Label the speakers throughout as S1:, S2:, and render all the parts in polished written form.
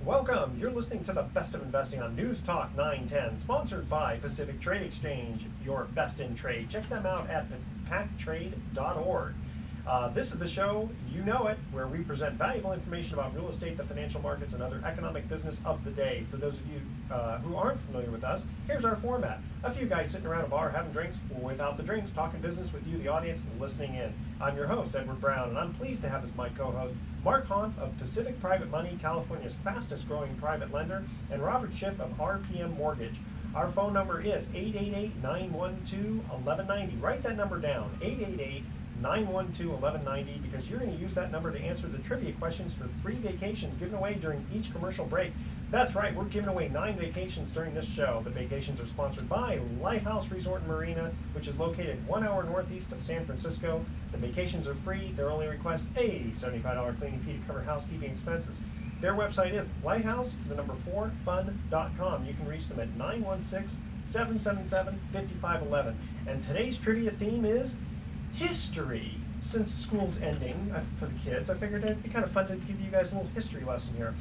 S1: Welcome. You're listening to the Best of Investing on News Talk 910, sponsored by Pacific Trade Exchange, your best in trade. Check them out at pactrade.org. This is the show, you know it, where we present valuable information about real estate, the financial markets, and other economic business of the day. For those of you who aren't familiar with us, here's our format. A few guys sitting around a bar having drinks without the drinks, talking business with you, the audience, listening in. I'm your host, Edward Brown, and I'm pleased to have as my co-host Mark Hanf of Pacific Private Money, California's fastest growing private lender, and Robert Schiff of RPM Mortgage. Our phone number is 888-912-1190. Write that number down, 888-912-1190, because you're going to use that number to answer the trivia questions for 3 vacations given away during each commercial break. That's right, we're giving away 9 vacations during this show. The vacations are sponsored by Lighthouse Resort and Marina, which is located 1 hour northeast of San Francisco. The vacations are free. Their only request, a $75 cleaning fee to cover housekeeping expenses. Their website is lighthouse4fun.com. You can reach them at 916-777-5511. And today's trivia theme is history. Since school's ending for the kids, I figured it'd be kind of fun to give you guys a little history lesson here.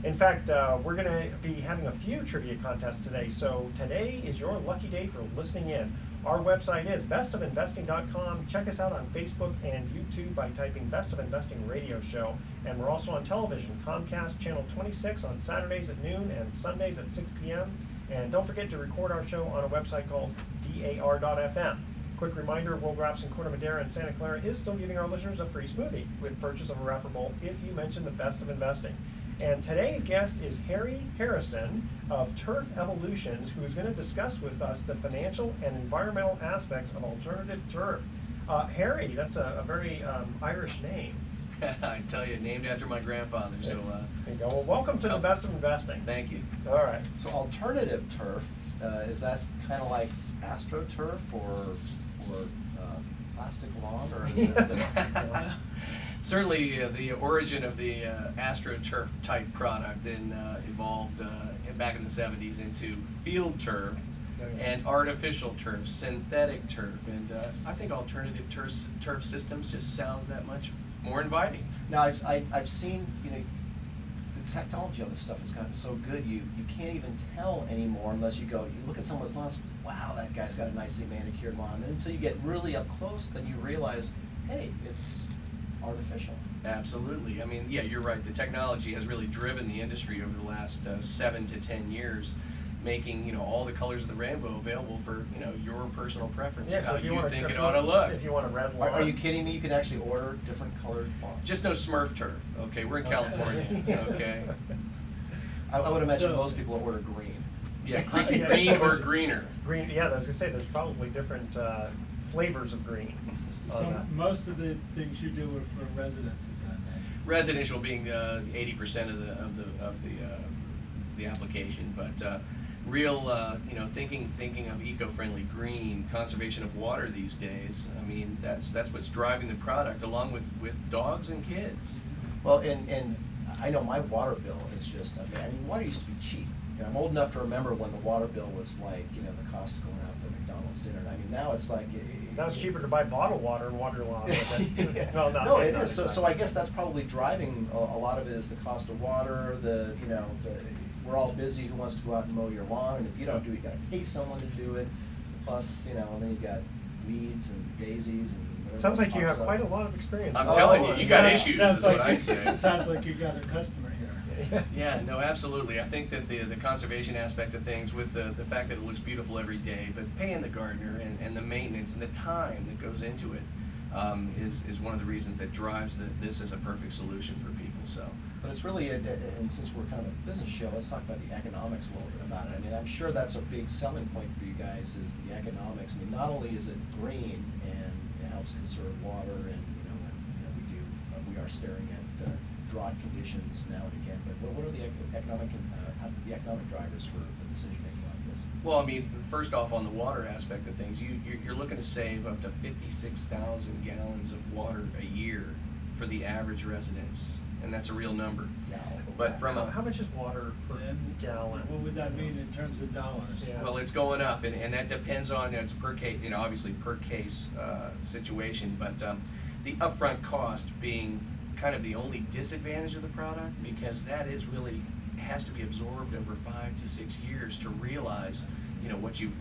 S1: In fact, we're going to be having a few trivia contests today, so today is your lucky day for listening in. Our website is bestofinvesting.com. Check us out on Facebook and YouTube by typing Best of Investing Radio Show. And we're also on television, Comcast Channel 26 on Saturdays at noon and Sundays at 6 p.m. And don't forget to record our show on a website called dar.fm. Quick reminder, World Wraps in Corte Madera and Santa Clara is still giving our listeners a free smoothie with purchase of a wrapper bowl if you mention the Best of Investing. And today's guest is Harry Harrison of Turf Evolutions, who is going to discuss with us the financial and environmental aspects of alternative turf. Harry, that's a very Irish name.
S2: I tell you, named after my grandfather. So
S1: there you go. Well, welcome to the Best of Investing.
S2: Thank you.
S1: All right.
S3: So alternative turf, is that kind of like AstroTurf or plastic lawn, or is it?
S2: Certainly, the origin of the AstroTurf type product then evolved back in the 70s into field turf and artificial turf, synthetic turf, and I think alternative turf systems just sounds that much more inviting.
S3: Now I've seen, the technology on this stuff has gotten so good you can't even tell anymore unless you look at someone's lawn and say, wow, that guy's got a nicely manicured lawn. And until you get really up close, then you realize, hey, it's artificial.
S2: Absolutely. I mean, yeah, you're right. The technology has really driven the industry over the last 7 to 10 years, making all the colors of the rainbow available for your personal preference,
S1: Yeah,
S2: how
S1: so
S2: you think it ought to look.
S1: If you want a red lawn.
S3: Are you kidding me? You can actually order different colored lawns.
S2: Just no Smurf turf. Okay, we're in California. Okay.
S3: I would imagine most people order green.
S2: Yeah, green or greener.
S1: Green, yeah, I was going to say, there's probably different flavors of green.
S4: So most of the things you do are for residences, aren't they?
S2: Residential being 80% of the application, but real thinking of eco-friendly green, conservation of water these days. I mean, that's what's driving the product, along with dogs and kids.
S3: Well, and I know my water bill is just, I mean, water used to be cheap. I'm old enough to remember when the water bill was like, the cost of going out for McDonald's dinner. I mean, now it's like...
S1: Now it's cheaper to buy bottled water and water lawn.
S3: Yeah.
S1: Well,
S3: no, it is. So I guess that's probably driving a lot of it is the cost of water, we're all busy, who wants to go out and mow your lawn, and if you don't do it, you gotta pay someone to do it. Plus, and then you got weeds and daisies and whatever.
S1: Sounds like you have
S3: pops up.
S1: quite a lot of experience.
S2: I'm telling you, you got issues,
S4: Sounds
S2: is
S4: like
S2: what I'd say.
S4: Sounds like you got a customer here.
S2: Yeah, no, absolutely. I think that the conservation aspect of things, with the fact that it looks beautiful every day, but paying the gardener and the maintenance and the time that goes into it is one of the reasons that drives this as a perfect solution for people. So.
S3: But it's really, and since we're kind of a business show, let's talk about the economics a little bit about it. I mean, I'm sure that's a big selling point for you guys is the economics. I mean, not only is it green and it helps conserve water, and we are staring at drought conditions now and again. But what are the economic drivers for the decision making like this?
S2: Well, I mean, first off, on the water aspect of things, you're looking to save up to 56,000 gallons of water a year for the average residence, and that's a real number. But from
S1: how much is water per gallon?
S4: What would that mean in terms of dollars?
S1: Yeah.
S2: Well, it's going up, and that depends on, it's per case, obviously per case situation, but the upfront cost being kind of the only disadvantage of the product, because that is really has to be absorbed over 5 to 6 years to realize, you know, what you've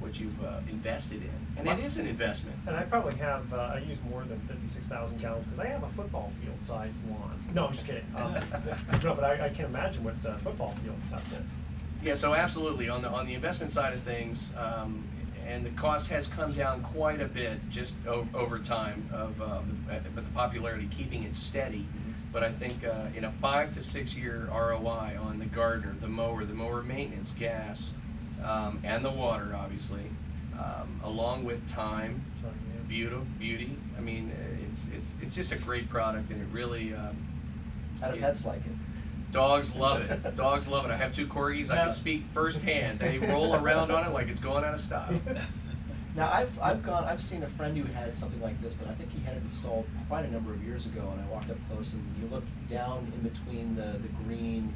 S2: invested in, and it is an investment.
S1: And I probably have, I use more than 56,000 gallons, because I have a football field sized lawn. No, I'm just kidding. No, but I can imagine what football fields have to.
S2: Yeah, so absolutely, on the investment side of things, and the cost has come down quite a bit just over time but the popularity keeping it steady. But I think in a 5 to 6 year ROI on the gardener, the mower maintenance, gas, and the water, obviously, along with time, beauty. I mean, it's just a great product, and it really.
S3: How do pets like it?
S2: Dogs love it. Dogs love it. I have 2 corgis. I can speak firsthand. They roll around on it like it's going out of style.
S3: Now I've seen a friend who had something like this, but I think he had it installed quite a number of years ago, and I walked up close and you look down in between the green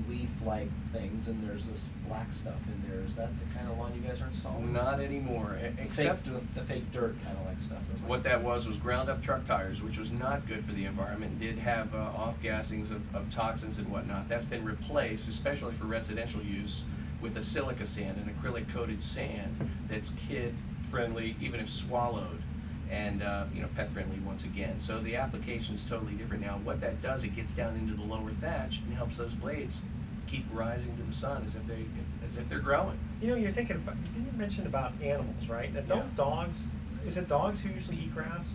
S3: leaf-like things, and there's this black stuff in there. Is that the kind of lawn you guys are installing?
S2: Not anymore, except
S3: the fake dirt kind of like stuff.
S2: what that was ground up truck tires, which was not good for the environment, did have off-gassings of toxins and whatnot. That's been replaced, especially for residential use, with a silica sand, an acrylic coated sand that's kid friendly, even if swallowed, and you know, pet friendly once again. So the application's totally different now. What that does, it gets down into the lower thatch and helps those blades keep rising to the sun as if they're growing.
S1: You know, you're thinking about, didn't you mention about animals, right? And don't dogs, is it dogs who usually eat grass?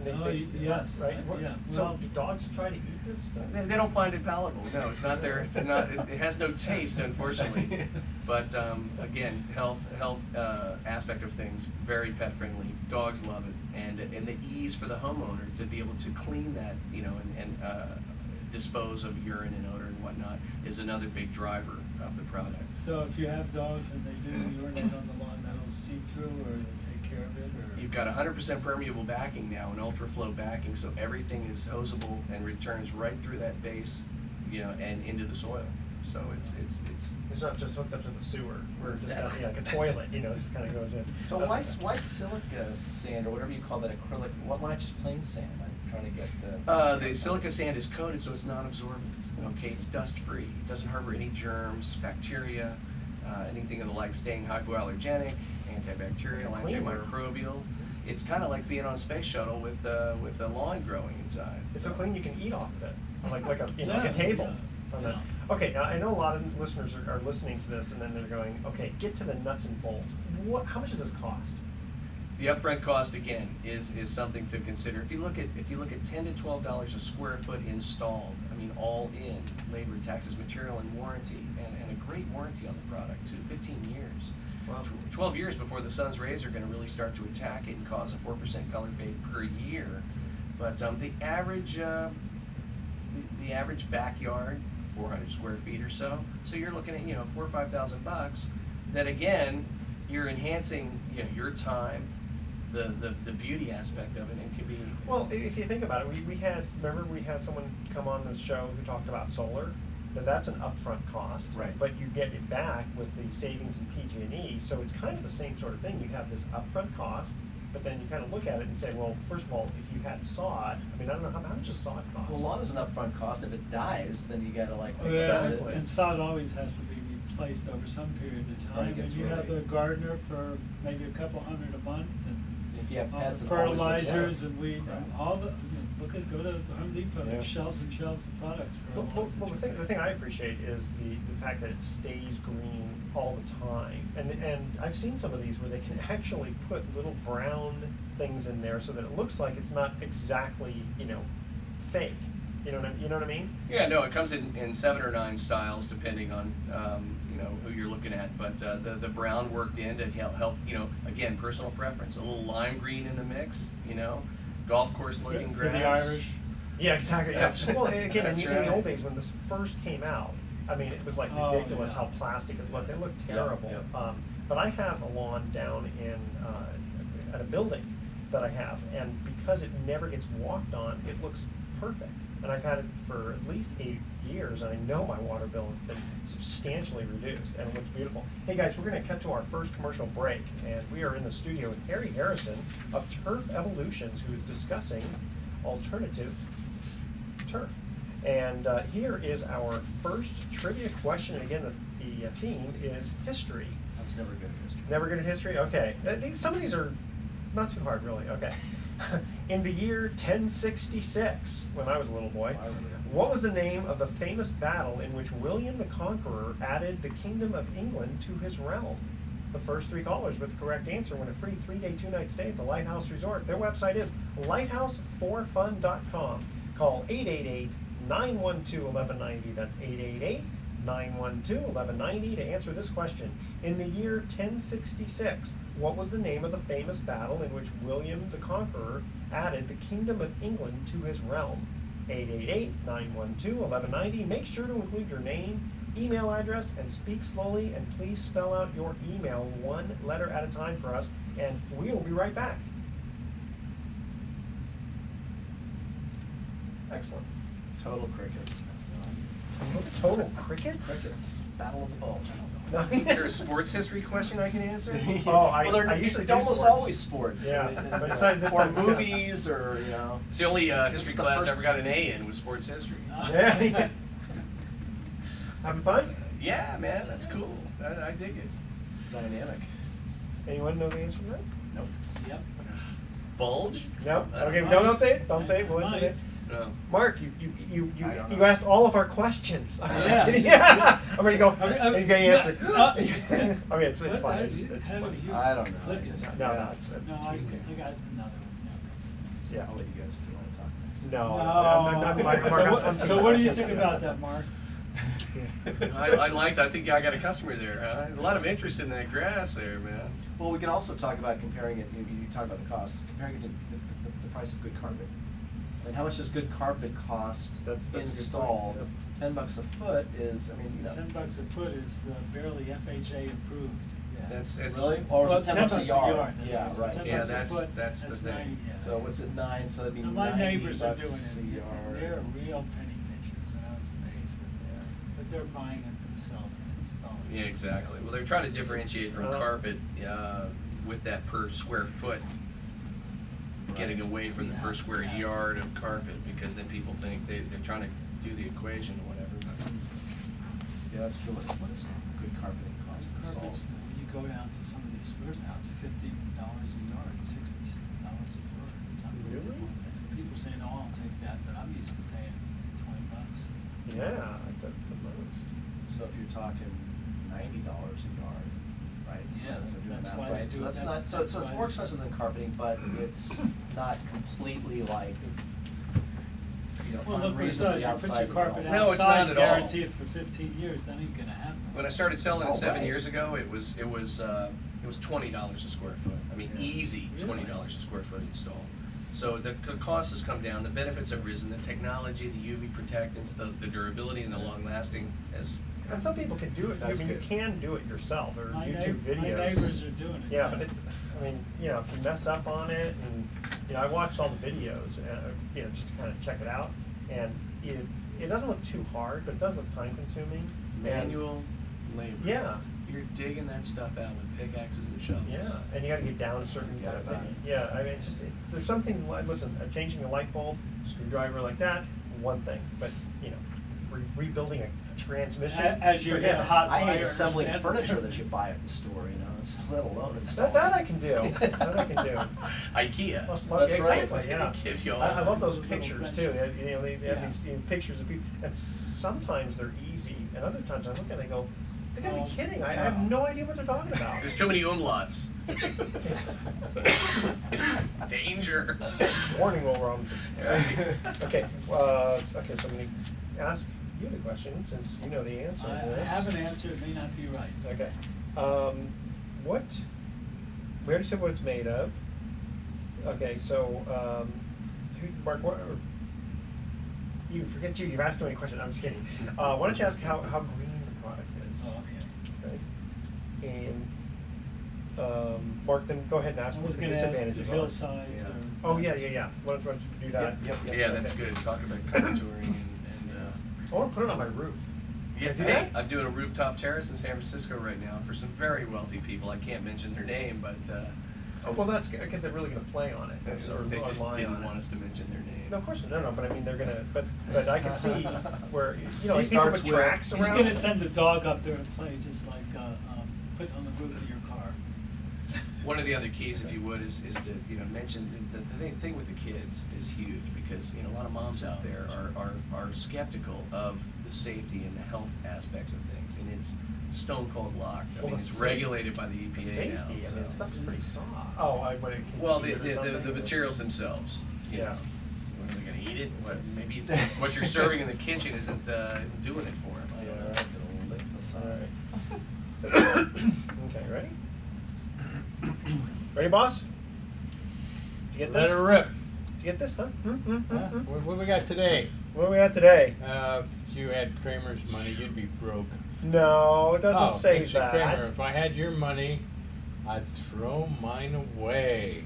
S1: And
S4: Yes,
S1: Right?
S4: yeah.
S1: So
S4: Well,
S1: do dogs try to eat this stuff?
S2: They don't find it palatable. No, it's not there. It's not. It has no taste, unfortunately. But again, health aspect of things, very pet friendly. Dogs love it, and the ease for the homeowner to be able to clean that, you know, and dispose of urine and odor and whatnot is another big driver of the product.
S4: So if you have dogs and they do urinate on the lawn, that'll seep through, or they'll take care of it, or?
S2: You've got 100% permeable backing now, and ultra-flow backing, so everything is hosable and returns right through that base, you know, and into the soil. So it's.
S1: It's not just hooked up to the sewer, where it just has, like a toilet, you know, just kind of goes in.
S3: So why silica sand, or whatever you call that acrylic? Why not just plain sand? I'm trying to get
S2: The silica sand is coated, so it's non-absorbent. Okay, it's dust-free. It doesn't harbor any germs, bacteria, anything of the like, staying hypoallergenic, antibacterial,
S1: Cleaner.
S2: antimicrobial. It's kind of like being on a space shuttle with a lawn growing inside.
S1: It's so clean you can eat off of it, like a, you know,
S4: Yeah,
S1: like a table.
S4: yeah,
S1: On the-
S4: yeah.
S1: Okay, now I know a lot of listeners are listening to this, and then they're going, okay, get to the nuts and bolts. How much does this cost?
S2: The upfront cost again is something to consider. If you look at $10 to $12 a square foot installed, I mean all in, labor, taxes, material, and warranty, and a great warranty on the product too, 15 years.
S1: Wow.
S2: 12 years before the sun's rays are going to really start to attack it and cause a 4% color fade per year. But the average backyard, 400 square feet or so. So you're looking at, you know, $4,000 or $5,000. That again, you're enhancing, you know, your time, the beauty aspect of it, and can be.
S1: Well, if you think about it, we had someone come on the show who talked about solar. That's an upfront cost,
S3: Right.
S1: But you get it back with the savings in PG&E. So it's kind of the same sort of thing. You have this upfront cost, but then you kind of look at it and say, well, first of all, if you had sod, I mean, I don't know how much does sod cost.
S3: Well, lawn is an upfront cost. If it dies, then you gotta like
S4: Oh, yeah,
S3: fix it.
S4: and sod always has to be replaced over some period of
S3: When it
S4: time,
S3: gets
S4: and you have
S3: really-
S4: the gardener for maybe a couple $100 a month, and
S3: If you have
S4: all
S3: pets,
S4: the
S3: it always looks
S4: fertilizers
S3: better.
S4: and weed,
S3: Right.
S4: and all the, go to the Home Depot,
S1: Yeah.
S4: there's shelves and shelves of products for
S1: Well,
S4: lawns.
S1: the thing I appreciate is the fact that it stays green all the time. And I've seen some of these where they can actually put little brown things in there so that it looks like it's not exactly, you know, fake. You know what I mean?
S2: Yeah, no, it comes in 7 or 9 styles depending on you know, who you're looking at. But the brown worked in to help, you know, again, personal preference. A little lime green in the mix, you know, golf course looking
S4: For
S2: grass.
S4: the Irish.
S1: Yeah, exactly. Yeah.
S2: That's-
S1: Well, and again,
S2: that's
S1: in the
S2: right.
S1: old days when this first came out, I mean, it was like
S4: Oh,
S1: ridiculous
S4: yeah.
S1: how plastic it looked. It looked
S3: Yeah,
S1: terrible.
S3: yeah.
S1: But I have a lawn down in at a building that I have, and because it never gets walked on, it looks perfect. And I've had it for at least 8 years, and I know my water bill has been substantially reduced, and it looks beautiful. Hey guys, we're going to cut to our first commercial break, and we are in the studio with Harry Harrison of Turf Evolutions, who is discussing alternative turf. And here is our first trivia question. And again, the theme is history.
S3: I was never good at history.
S1: Never good at history? Okay. Some of these are not too hard, really. Okay. In the year 1066, when I was a little boy, what was the name of the famous battle in which William the Conqueror added the Kingdom of England to his realm? The first three callers with the correct answer win a free 3-day, 2-night stay at the Lighthouse Resort. Their website is lighthouseforfun.com. Call 888-912-1190. That's 888-912-1190 to answer this question. In the year 1066, what was the name of the famous battle in which William the Conqueror added the Kingdom of England to his realm? 888-912-1190. Make sure to include your name, email address, and speak slowly, and please spell out your email one letter at a time for us, and we will be right back. Excellent.
S3: Total crickets.
S1: Total crickets?
S3: Crickets. Battle of the Bulge. I don't know.
S2: Is there a sports history question I can answer?
S1: Oh, I usually do
S3: almost
S1: sports.
S3: always sports.
S1: Yeah,
S3: I mean,
S1: but decided this
S3: or
S1: time-
S3: movies, or
S2: It's the only history
S3: This is the
S2: class
S3: first-
S2: I ever got an A in was sports history.
S1: Yeah. Having fun?
S2: Yeah, man, that's cool. I dig it.
S3: dynamic.
S1: Anyone know the answer to that?
S3: Nope.
S4: Yep.
S2: Bulge?
S1: No?
S2: I don't
S1: Okay,
S2: know.
S1: no, don't say it. Don't say it. We'll let you say it.
S2: No.
S1: Mark,
S3: I don't
S1: you
S3: know.
S1: asked all of our questions. I'm just
S4: Yeah.
S1: kidding. Yeah. I'm ready to go.
S4: Okay,
S1: And you got your answer.
S4: uh,
S1: I mean, it's
S4: What?
S1: fine.
S4: I
S1: It's
S4: have
S1: funny.
S4: it here.
S3: I don't know.
S4: Click it.
S1: No, no, it's
S4: No, I got another one.
S1: yeah.
S3: I'll let you guys do want to talk next.
S1: No.
S4: No.
S1: Mark,
S4: So what do you think about that, Mark?
S2: I think I got a customer there, huh? A lot of interest in that grass there, man.
S3: Well, we can also talk about comparing it. You talk about the cost, comparing it to the price of good carpet. And how much does good carpet cost
S1: That's a good point,
S3: installed?
S1: yeah.
S3: $10 a foot is, I mean,
S4: $10 a foot is barely FHA approved.
S2: That's
S3: really? Or is
S4: Well,
S3: it $10 a yard?
S4: that's
S3: Yeah,
S4: what
S3: right.
S4: it is.
S2: Yeah,
S4: $10 a foot,
S2: that's the thing.
S4: 90, yeah.
S3: So what's it, 9? So that'd be
S4: Now, my neighbors are
S3: $90
S4: doing
S3: a
S4: it,
S3: yard.
S4: they're real penny pinchers, and I was amazed with that. But they're buying it themselves and installing it.
S2: Yeah, exactly. Well, they're trying to differentiate from carpet with that per square foot, getting away from the per square yard of carpet, because then people think they're trying to do the equation or whatever.
S3: Yeah, that's true. What is good carpeting cost installed?
S4: Carpets, you go down to some of these stores now, it's $50 a yard, $60 a yard. It's unbelievable. And people say, no, I'll take that, but I'm used to paying $20.
S1: Yeah, the most.
S3: So if you're talking $90 a yard, right?
S4: Yeah,
S3: So doing
S4: that's
S3: math,
S4: why they
S3: right? So
S4: do it
S3: that's
S4: that-
S3: not, so
S4: that's
S3: it's
S4: why
S3: more
S4: they-
S3: expensive than carpeting, but it's not completely like, you know,
S4: Well, look what it
S3: unreasonably
S4: does, you put
S3: outside
S4: your
S3: the
S4: carpet
S3: realm.
S2: No, it's
S4: outside,
S2: not at all.
S4: guarantee it for 15 years, that ain't gonna happen.
S2: When I started selling it
S3: Oh,
S2: 7
S3: right.
S2: years ago, it was $20 a square foot. I mean,
S3: Yeah.
S2: easy
S4: Really?
S2: $20 a square foot install. So the cost has come down, the benefits have risen, the technology, the UV protectants, the durability and the long lasting has.
S1: And some people can do it. I
S3: That's
S1: mean, you
S3: good.
S1: can do it yourself, or
S4: My
S1: YouTube videos.
S4: My neighbors are doing it.
S1: Yeah, but it's, I mean, you know, if you mess up on it, and, you know, I watched all the videos, you know, just to kind of check it out, and it doesn't look too hard, but it does look time consuming.
S2: Manual labor.
S1: Yeah.
S2: You're digging that stuff out with pickaxes and shovels.
S1: Yeah, and you gotta get down a certain,
S3: Yeah, right.
S1: yeah, I mean, it's just, there's something, listen, changing a light bulb, screwdriver like that, one thing, but, you know, rebuilding a transmission.
S4: As you
S1: forget
S4: hit a
S1: it.
S4: hot
S3: I hate
S4: wire,
S3: assembling
S4: understand?
S3: furniture that you buy at the store, you know, let alone installing.
S1: That I can do, that I can do.
S2: IKEA.
S1: Well,
S3: That's right.
S1: exactly, yeah.
S2: Give you all-
S1: I love those
S4: Little
S1: pictures
S4: bench.
S1: too. You know, they have
S4: Yeah.
S1: these pictures of people, and sometimes they're easy, and other times I look at it and I go, they gotta
S4: Oh,
S1: be kidding. I have
S4: no.
S1: no idea what they're talking about.
S2: There's too many umlauts. Danger.
S1: Warning, Will Rom.
S2: Right.
S1: Okay, okay, so I'm gonna ask you the question, since you know the answer to
S4: I
S1: this.
S4: have an answer, it may not be right.
S1: Okay. What, we already said what it's made of. Okay, so, Mark, forget you, you've asked too many questions, I'm just kidding. Why don't you ask how green the product is?
S4: Oh, okay.
S1: Okay. And, Mark, then go ahead and ask
S4: I
S1: what
S4: was
S1: the
S4: gonna ask the
S1: disadvantages are.
S4: hillsides
S3: Yeah.
S4: or.
S1: Oh, yeah. Why don't you do that?
S3: Yep.
S2: Yeah, that's good. Talk about contouring and
S1: I wanna put it on my roof.
S2: yeah,
S1: Can I do
S2: hey,
S1: that?
S2: I'm doing a rooftop terrace in San Francisco right now for some very wealthy people. I can't mention their name, but
S1: Oh, well, that's good, because they're really gonna play on it, or
S2: They just
S1: rely
S2: didn't
S1: on
S2: want
S1: it.
S2: us to mention their name.
S1: No, of course, no, but I mean, they're gonna, but I can see where, you know,
S3: He
S1: like people
S3: starts
S1: with
S3: with-
S1: tracks
S4: He's
S1: around.
S4: gonna send the dog up there and play, just like, put on the roof of your car.
S2: One of the other keys, if you would, is to, you know, mention, the thing with the kids is huge, because, you know, a lot of moms out there are skeptical of the safety and the health aspects of things, and it's stone cold locked. I
S1: Well,
S2: mean,
S1: the
S2: it's
S1: sa-
S2: regulated by the
S1: The
S2: EPA
S1: safety,
S2: now.
S1: I mean,
S2: so.
S1: the stuff's pretty soft. Oh, what, in case
S2: Well,
S1: they eat it or something?
S2: the materials themselves, you know.
S1: Yeah.
S2: What, are they gonna eat it? What, maybe what you're serving in the kitchen isn't doing it for them. I don't know.
S1: Alright. Okay, ready? Ready, boss? Did you get
S5: Let
S1: this?
S5: her rip.
S1: Did you get this, huh?
S5: Huh? What we got today?
S1: What do we got today?
S5: If you had Kramer's money, you'd be broke.
S1: No, it doesn't
S5: Oh,
S1: say
S5: Mr.
S1: that.
S5: Kramer, if I had your money, I'd throw mine away.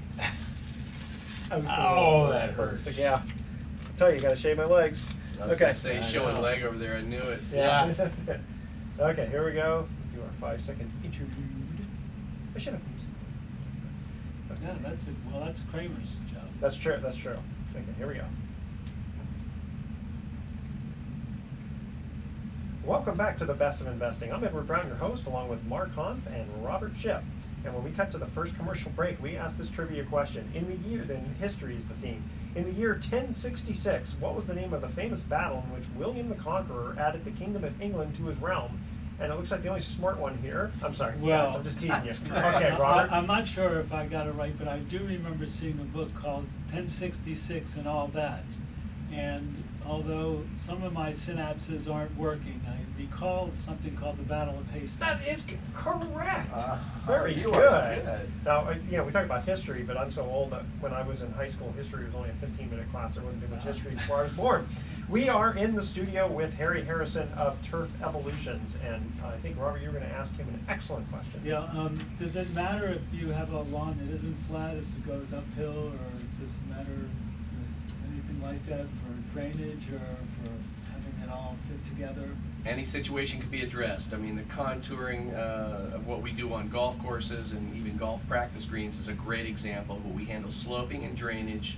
S1: I was
S5: Oh,
S1: thinking
S5: that
S1: first.
S5: hurts.
S1: Yeah. I tell you, you gotta shave my legs.
S2: I was
S1: Okay.
S2: gonna say
S5: I
S2: showing
S5: know.
S2: leg over there. I knew it.
S1: Yeah,
S5: Yeah.
S1: that's it. Okay, here we go. Do our 5-second interlude. I should have.
S4: Yeah, that's it, well, that's Kramer's job.
S1: That's true, that's true. Okay, here we go. Welcome back to the Best of Investing. I'm Edward Brown, your host, along with Mark Hanf and Robert Schiff. And when we cut to the first commercial break, we asked this trivia question. In the year, then history is the theme. In the year 1066, what was the name of the famous battle in which William the Conqueror added the Kingdom of England to his realm? And it looks like the only smart one here. I'm sorry,
S4: Well,
S1: yes, I'm just teasing you.
S2: that's great.
S1: Okay, Robert.
S4: I'm not sure if I got it right, but I do remember seeing a book called 1066 and all that. And although some of my synapses aren't working, I recall something called the Battle of Hastings.
S1: That is correct.
S3: Uh-huh.
S1: Very
S3: You
S1: good.
S3: are good.
S1: Now, you know, we talk about history, but I'm so old that when I was in high school, history was only a 15-minute class. There wasn't too much history before I was born. We are in the studio with Harry Harrison of Turf Evolutions, and I think, Robert, you were going to ask him an excellent question.
S4: Yeah, does it matter if you have a lawn that isn't flat, if it goes uphill, or does it matter anything like that for drainage or for having it all fit together?
S2: Any situation could be addressed. I mean, the contouring of what we do on golf courses and even golf practice greens is a great example, but we handle sloping and drainage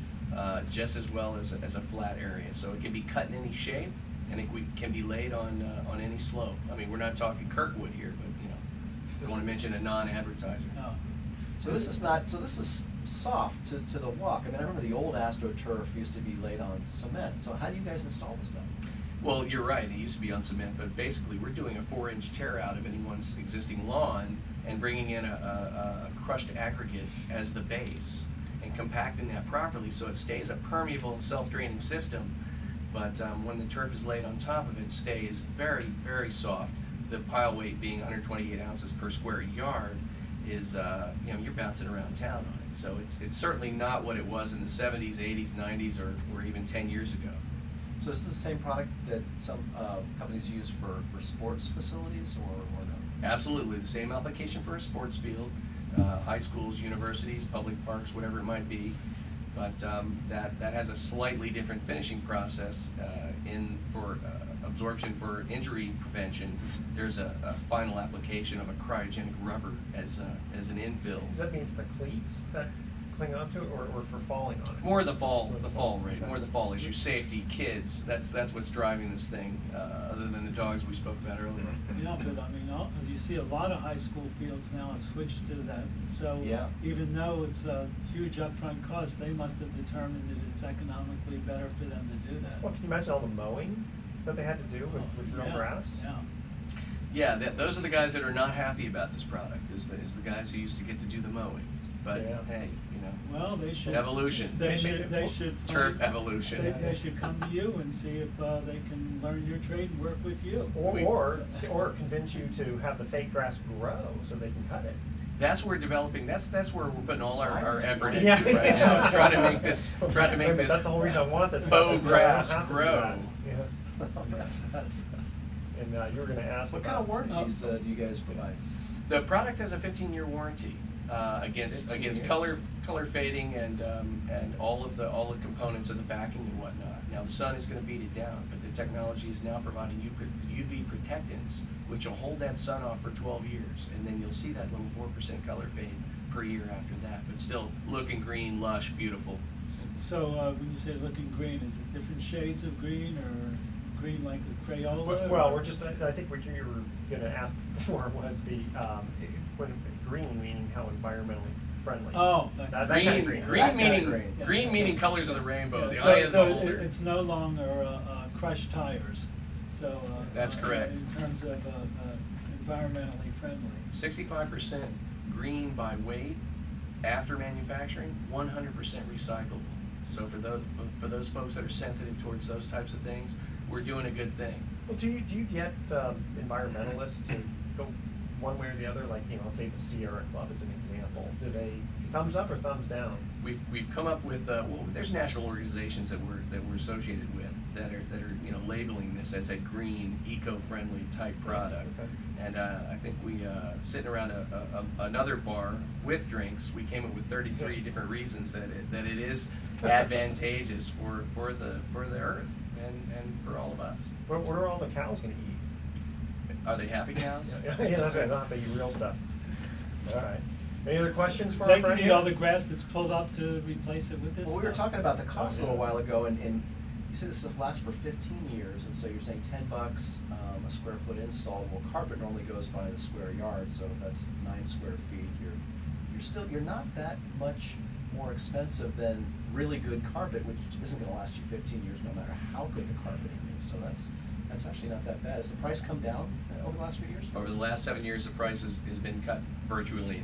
S2: just as well as a flat area. So it can be cut in any shape, and it can be laid on any slope. I mean, we're not talking Kirkwood here, but you know, I want to mention a non-advertiser.
S4: No.
S3: So this is not, so this is soft to the walk. I mean, I remember the old AstroTurf used to be laid on cement. So how do you guys install this stuff?
S2: Well, you're right. It used to be on cement, but basically we're doing a 4-inch tear out of anyone's existing lawn and bringing in a crushed aggregate as the base and compacting that properly so it stays a permeable and self-draining system. But when the turf is laid on top of it, it stays very, very soft. The pile weight being 128 ounces per square yard is, you know, you're bouncing around town on it. So it's certainly not what it was in the 70s, 80s, 90s, or even 10 years ago.
S3: So is this the same product that some companies use for sports facilities or no?
S2: Absolutely, the same application for a sports field, high schools, universities, public parks, whatever it might be. But that has a slightly different finishing process for absorption for injury prevention. There's a final application of a cryogenic rubber as an infill.
S1: Does that mean for the cleats that cling onto it, or for falling on it?
S2: More the fall rate,
S1: Okay.
S2: more the fall issue, safety, kids. That's what's driving this thing. Other than the dogs we spoke about earlier.
S4: Yeah, but I mean, you see a lot of high school fields now have switched to that. So
S3: Yeah.
S4: even though it's a huge upfront cost, they must have determined that it's economically better for them to do that.
S1: Well, can you imagine all the mowing that they had to do with real
S4: Yeah,
S1: grass?
S4: Yeah.
S2: Yeah, those are the guys that are not happy about this product. Is the guys who used to get to do the mowing. But
S1: Yeah.
S2: hey, you know.
S4: Well, they should.
S2: Evolution.
S4: They should.
S2: Turf
S4: find-
S2: evolution.
S4: They should come to you and see if they can learn your trade and work with you.
S1: Or convince you to have the fake grass grow so they can cut it.
S2: That's where developing. That's where we're putting all our effort into
S1: Yeah.
S2: right now. Is trying to make this.
S1: Wait, but that's the whole reason I want this.
S2: faux
S1: stuff, is so I don't
S2: grass
S1: have to do
S2: grow.
S1: that. Yeah.
S3: that's
S1: And you were going to ask
S3: what kind
S1: about
S3: of warranties do you guys provide?
S2: The product has a 15-year warranty against
S3: 15 years.
S2: color fading and all the components of the backing and whatnot. Now the sun is going to beat it down, but the technology is now providing UV protectants, which will hold that sun off for 12 years, and then you'll see that little 4% color fade per year after that, but still looking green, lush, beautiful.
S4: So when you say looking green, is it different shades of green or green like a Crayola?
S1: Well,
S4: or-
S1: we're just, I think what you were gonna ask before was the, when green meaning how environmentally friendly.
S4: Oh,
S1: That kind of
S2: Green,
S1: green.
S2: green
S3: That kind of
S2: meaning,
S3: green.
S2: green meaning colors of the rainbow, the
S4: So-
S2: eye is the
S4: so
S2: beholder.
S4: it's no longer crushed tires, so.
S2: That's correct.
S4: In terms of environmentally friendly.
S2: 65% green by weight after manufacturing, 100% recyclable. So for those folks that are sensitive towards those types of things, we're doing a good thing.
S1: Well, do you get environmentalists to go one way or the other? Like, let's say the Sierra Club is an example. Do they thumbs up or thumbs down?
S2: We've come up with there's national organizations that we're associated with that are labeling this as a green, eco-friendly type product.
S1: Okay.
S2: And I think we sitting around another bar with drinks, we came up with 33 different reasons that it is advantageous for the earth and for all of us.
S1: What are all the cows gonna eat?
S2: Are they happy cows?
S1: Yeah, that's right. Not the real stuff. All right. Any other questions for our
S4: They
S1: friend
S4: can eat
S1: here?
S4: all the grass that's pulled up to replace it with this
S3: Well, we were
S4: stuff?
S3: talking about the cost a little while ago, and you said this stuff lasts for 15 years, and so you're saying $10 a square foot install. Well, carpet normally goes by the square yard, so if that's 9 square feet, you're not that much more expensive than really good carpet, which isn't going to last you 15 years, no matter how good the carpeting is. So that's actually not that bad. Has the price come down over the last few years?
S2: Over the last 7 years, the price has been cut virtually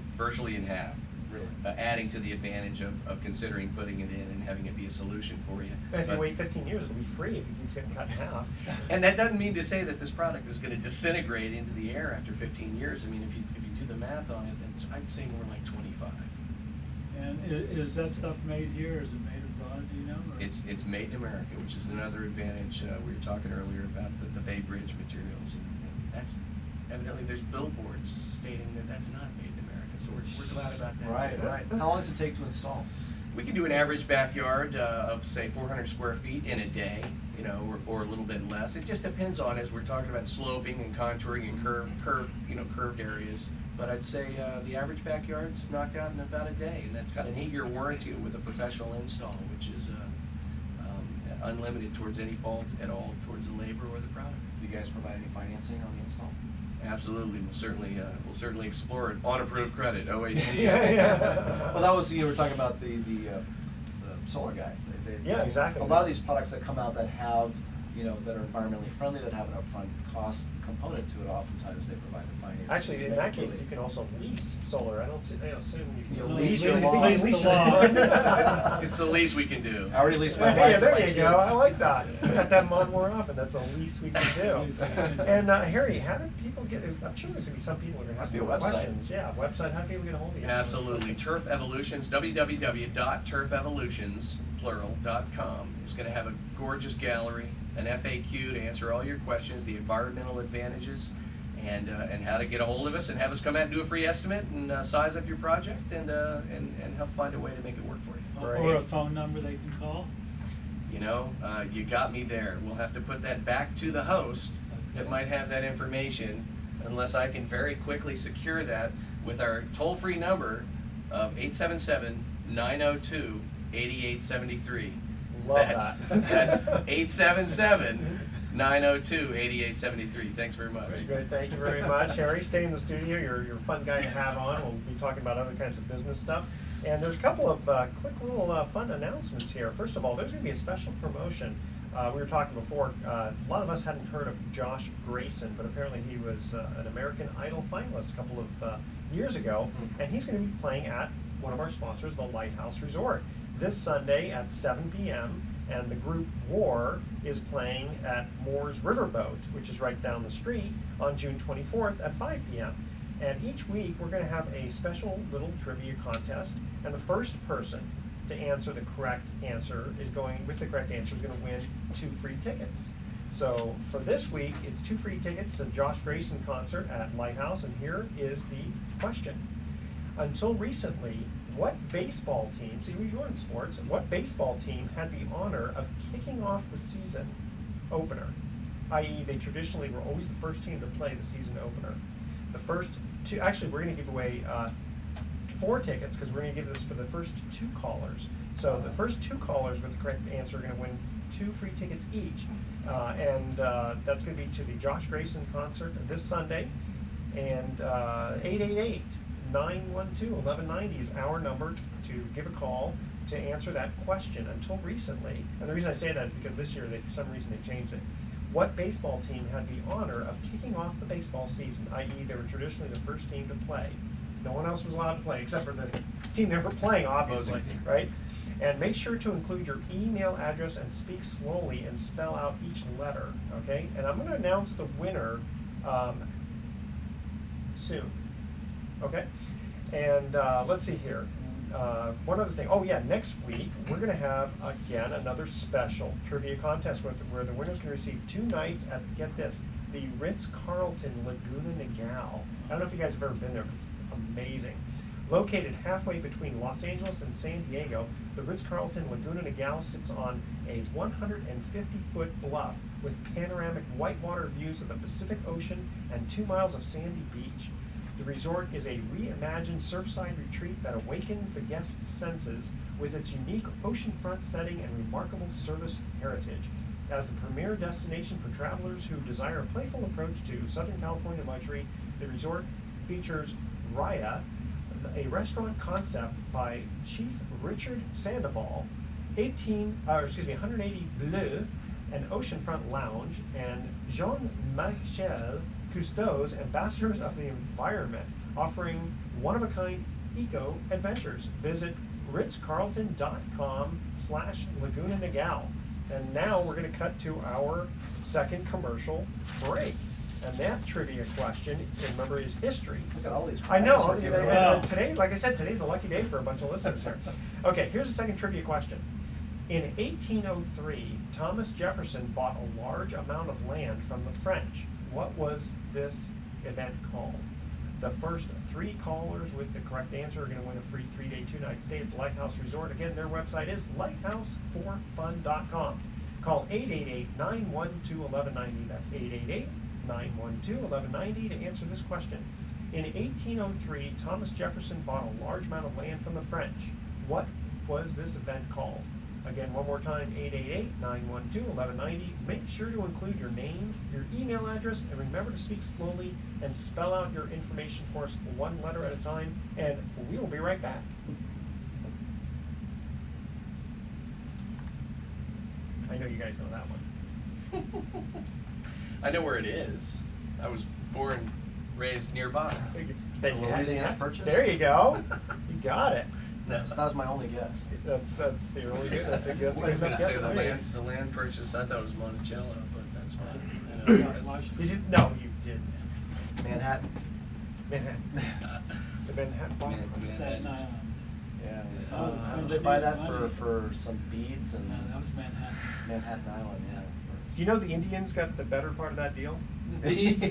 S2: in half.
S3: Really?
S2: Adding to the advantage of considering putting it in and having it be a solution for you.
S1: And if you
S2: But-
S1: wait 15 years, it'll be free if you keep getting cut in half.
S2: And that doesn't mean to say that this product is going to disintegrate into the air after 15 years. I mean, if you do the math on it, then I'd say more like 25.
S4: And is that stuff made here, is it made abroad, do you know? or-
S2: It's made in America, which is another advantage. We were talking earlier about the Bay Bridge materials, and that's evidently there's billboards stating that that's not made in America. So we're glad about that.
S3: Right,
S2: too.
S3: right. How long does it take to install?
S2: We can do an average backyard of say 400 square feet in a day, or a little bit less. It just depends on, as we're talking about sloping and contouring and curved areas. But I'd say the average backyard's knocked out in about a day, and that's got an 8-year warranty with a professional install, which is unlimited towards any fault at all towards the labor or the product.
S3: Do you guys provide any financing on the install?
S2: Absolutely, we'll certainly explore it on approved credit, OAC.
S3: Well, that was, you were talking about the solar guy.
S1: Yeah, exactly.
S3: A lot of these products that come out that have, that are environmentally friendly, that have an upfront cost component to it, oftentimes they provide the financing.
S1: Actually,
S3: So
S1: in
S3: they
S1: that
S3: really-
S1: case, you can also lease solar. I assume you can
S3: You'll
S1: lease
S3: lease
S1: it.
S3: the lawn.
S1: Lease
S4: the lawn.
S2: It's the least we can do.
S3: I already leased my
S1: Hey,
S3: wife.
S1: there
S3: and my
S1: you go.
S3: kids.
S1: I like that. Cut that on more often. That's the least we can do.
S4: Least we can do.
S1: And Harry, how did people get? I'm sure there's gonna be some people who are gonna have
S3: Must be a website.
S1: questions. Yeah, website. How do people get a hold of you?
S2: Absolutely. Turf Evolutions, www.turfevolutions.com. It's going to have a gorgeous gallery, an FAQ to answer all your questions, the environmental advantages, and how to get a hold of us and have us come out and do a free estimate and size up your project and help find a way to make it work for you.
S4: Or a phone number they can call?
S2: You got me there. We'll have to put that back to the host that might have that information, unless I can very quickly secure that with our toll-free number of 877-902-8873.
S1: Love
S2: That's
S1: that.
S2: 877-902-8873. Thanks very much.
S1: Very good. Thank you very much, Harry. Stay in the studio. You're a fun guy to have on. We'll be talking about other kinds of business stuff. And there's a couple of quick little fun announcements here. First of all, there's going to be a special promotion. We were talking before, a lot of us hadn't heard of Josh Grayson, but apparently he was an American Idol finalist a couple of years ago, and he's going to be playing at one of our sponsors, the Lighthouse Resort, this Sunday at 7 p.m., and the group War is playing at Moore's Riverboat, which is right down the street, on June 24th at 5 p.m. And each week, we're going to have a special little trivia contest, and the first person to answer the correct answer is going to win 2 free tickets. So for this week, it's 2 free tickets to Josh Grayson concert at Lighthouse, and here is the question. Until recently, what baseball team, see we were in sports, what baseball team had the honor of kicking off the season opener? I.e., they traditionally were always the first team to play the season opener. The first two, actually we're going to give away 4 tickets because we're going to give this for the first 2 callers. So the first 2 callers with the correct answer are going to win 2 free tickets each. That's going to be to the Josh Grayson concert this Sunday. And 888-912-1190 is our number to give a call to answer that question. Until recently, and the reason I say that is because this year, for some reason, they changed it. What baseball team had the honor of kicking off the baseball season, i.e. they were traditionally the first team to play? No one else was allowed to play except for the team they were playing, obviously,
S2: Opposing team.
S1: right? And make sure to include your email address and speak slowly and spell out each letter, okay? And I'm going to announce the winner soon, okay? And let's see here. One other thing. Oh yeah, next week we're going to have again another special trivia contest where the winners can receive 2 nights at, get this, the Ritz-Carlton Laguna Niguel. I don't know if you guys have ever been there, but it's amazing. Located halfway between Los Angeles and San Diego, the Ritz-Carlton Laguna Niguel sits on a 150-foot bluff with panoramic whitewater views of the Pacific Ocean and 2 miles of sandy beach. The resort is a reimagined surfside retreat that awakens the guest's senses with its unique oceanfront setting and remarkable service heritage. As the premier destination for travelers who desire a playful approach to Southern California luxury, the resort features Raya, a restaurant concept by Chief Richard Sandoval, 180 Bleu, an oceanfront lounge, and Jean-Michel Cousteau's Ambassadors of the Environment, offering one-of-a-kind eco-adventures. Visit ritzcarlton.com/Laguna Niguel. And now we're going to cut to our second commercial break. And that trivia question, remember, is history.
S3: Look at all these
S1: I know.
S3: prizes we're giving
S4: away.
S1: and today, like I said, today's a lucky day for a bunch of listeners here. Okay, here's the second trivia question. In 1803, Thomas Jefferson bought a large amount of land from the French. What was this event called? The first 3 callers with the correct answer are going to win a free 3-day, 2-night stay at the Lighthouse Resort. Again, their website is lighthouseforfun.com. Call 888-912-1190. That's 888-912-1190 to answer this question. In 1803, Thomas Jefferson bought a large amount of land from the French. What was this event called? Again, one more time, 888-912-1190. Make sure to include your name, your email address, and remember to speak slowly and spell out your information for us 1 letter at a time, and we will be right back. I know you guys know that one.
S2: I know where it is. I was born, raised nearby.
S1: Then you had-
S3: Louisiana Purchase?
S1: There you go. You got it.
S2: No.
S3: That was my only guess.
S1: That's the really good. That's a good.
S2: I was gonna say
S1: guess.
S2: the land purchase, I thought it was Monticello, but that's fine.
S4: Washington.
S1: You didn't? No, you didn't.
S3: Manhattan.
S1: Manhattan. The Manhattan Bar.
S4: Staten Island.
S3: Yeah.
S4: Oh, the French
S3: They buy
S4: needed
S3: that
S4: money.
S3: for some beads and
S4: No, that was Manhattan.
S3: Manhattan Island, yeah.
S1: Do you know the Indians got the better part of that deal?
S4: The beads?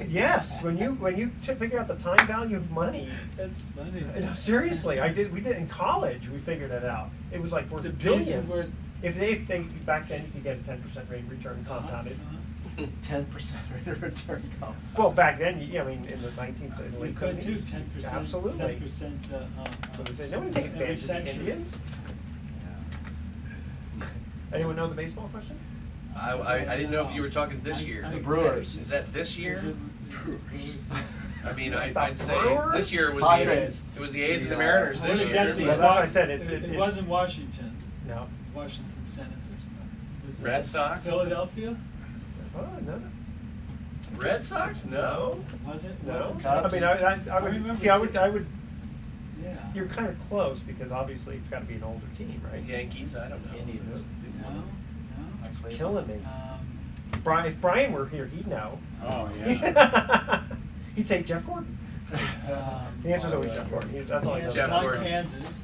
S1: Yes. When you figure out the time value of money.
S4: That's funny.
S1: No, seriously, we did in college. We figured it out. It was like worth
S4: The beads
S1: billions.
S4: were worth-
S1: If they back then you could get a 10% rate of return compounded.
S3: 10% rate of return comp.
S1: Well, back then, I mean, in the 19th
S4: You
S1: late
S4: could too,
S1: 70s.
S4: 10%.
S1: Absolutely.
S4: 10%.
S1: So they say, nobody take
S4: every
S1: advantage of the
S4: century.
S1: Indians.
S3: Yeah.
S1: Anyone know the baseball question?
S2: I didn't know if you were talking this year.
S3: The Brewers.
S2: Is that this year? I mean,
S1: The
S2: I'd say
S1: Brewers?
S2: this year was
S3: Padres.
S2: the A's and the
S3: Yeah.
S2: Mariners
S4: I
S2: this
S4: would've
S2: year.
S4: guessed
S1: Well,
S4: these
S1: that's what I
S4: Wash-
S1: said,
S4: It
S1: it's-
S4: wasn't Washington.
S1: No.
S4: Washington Senators. No. Was it
S2: Red Sox?
S4: Philadelphia?
S1: Oh, no.
S2: Red Sox? No.
S4: Was it?
S1: No.
S4: Was it?
S3: Cubs?
S1: I mean, I would,
S4: remember
S1: see, I would,
S4: Yeah.
S1: you're kind of close because obviously it's got to be an older team, right?
S2: Yankees? I don't know.
S3: Indians.
S4: No, no.
S3: Max Wade.
S1: Killing me.
S4: Um,
S1: If Brian were here, he'd know.
S5: Oh, yeah.
S1: He'd say Jeff Gordon. The answer's always Jeff Gordon. That's all I know.
S4: Kansas,
S2: Jeff
S4: not
S2: Gordon.
S4: Kansas. Kansas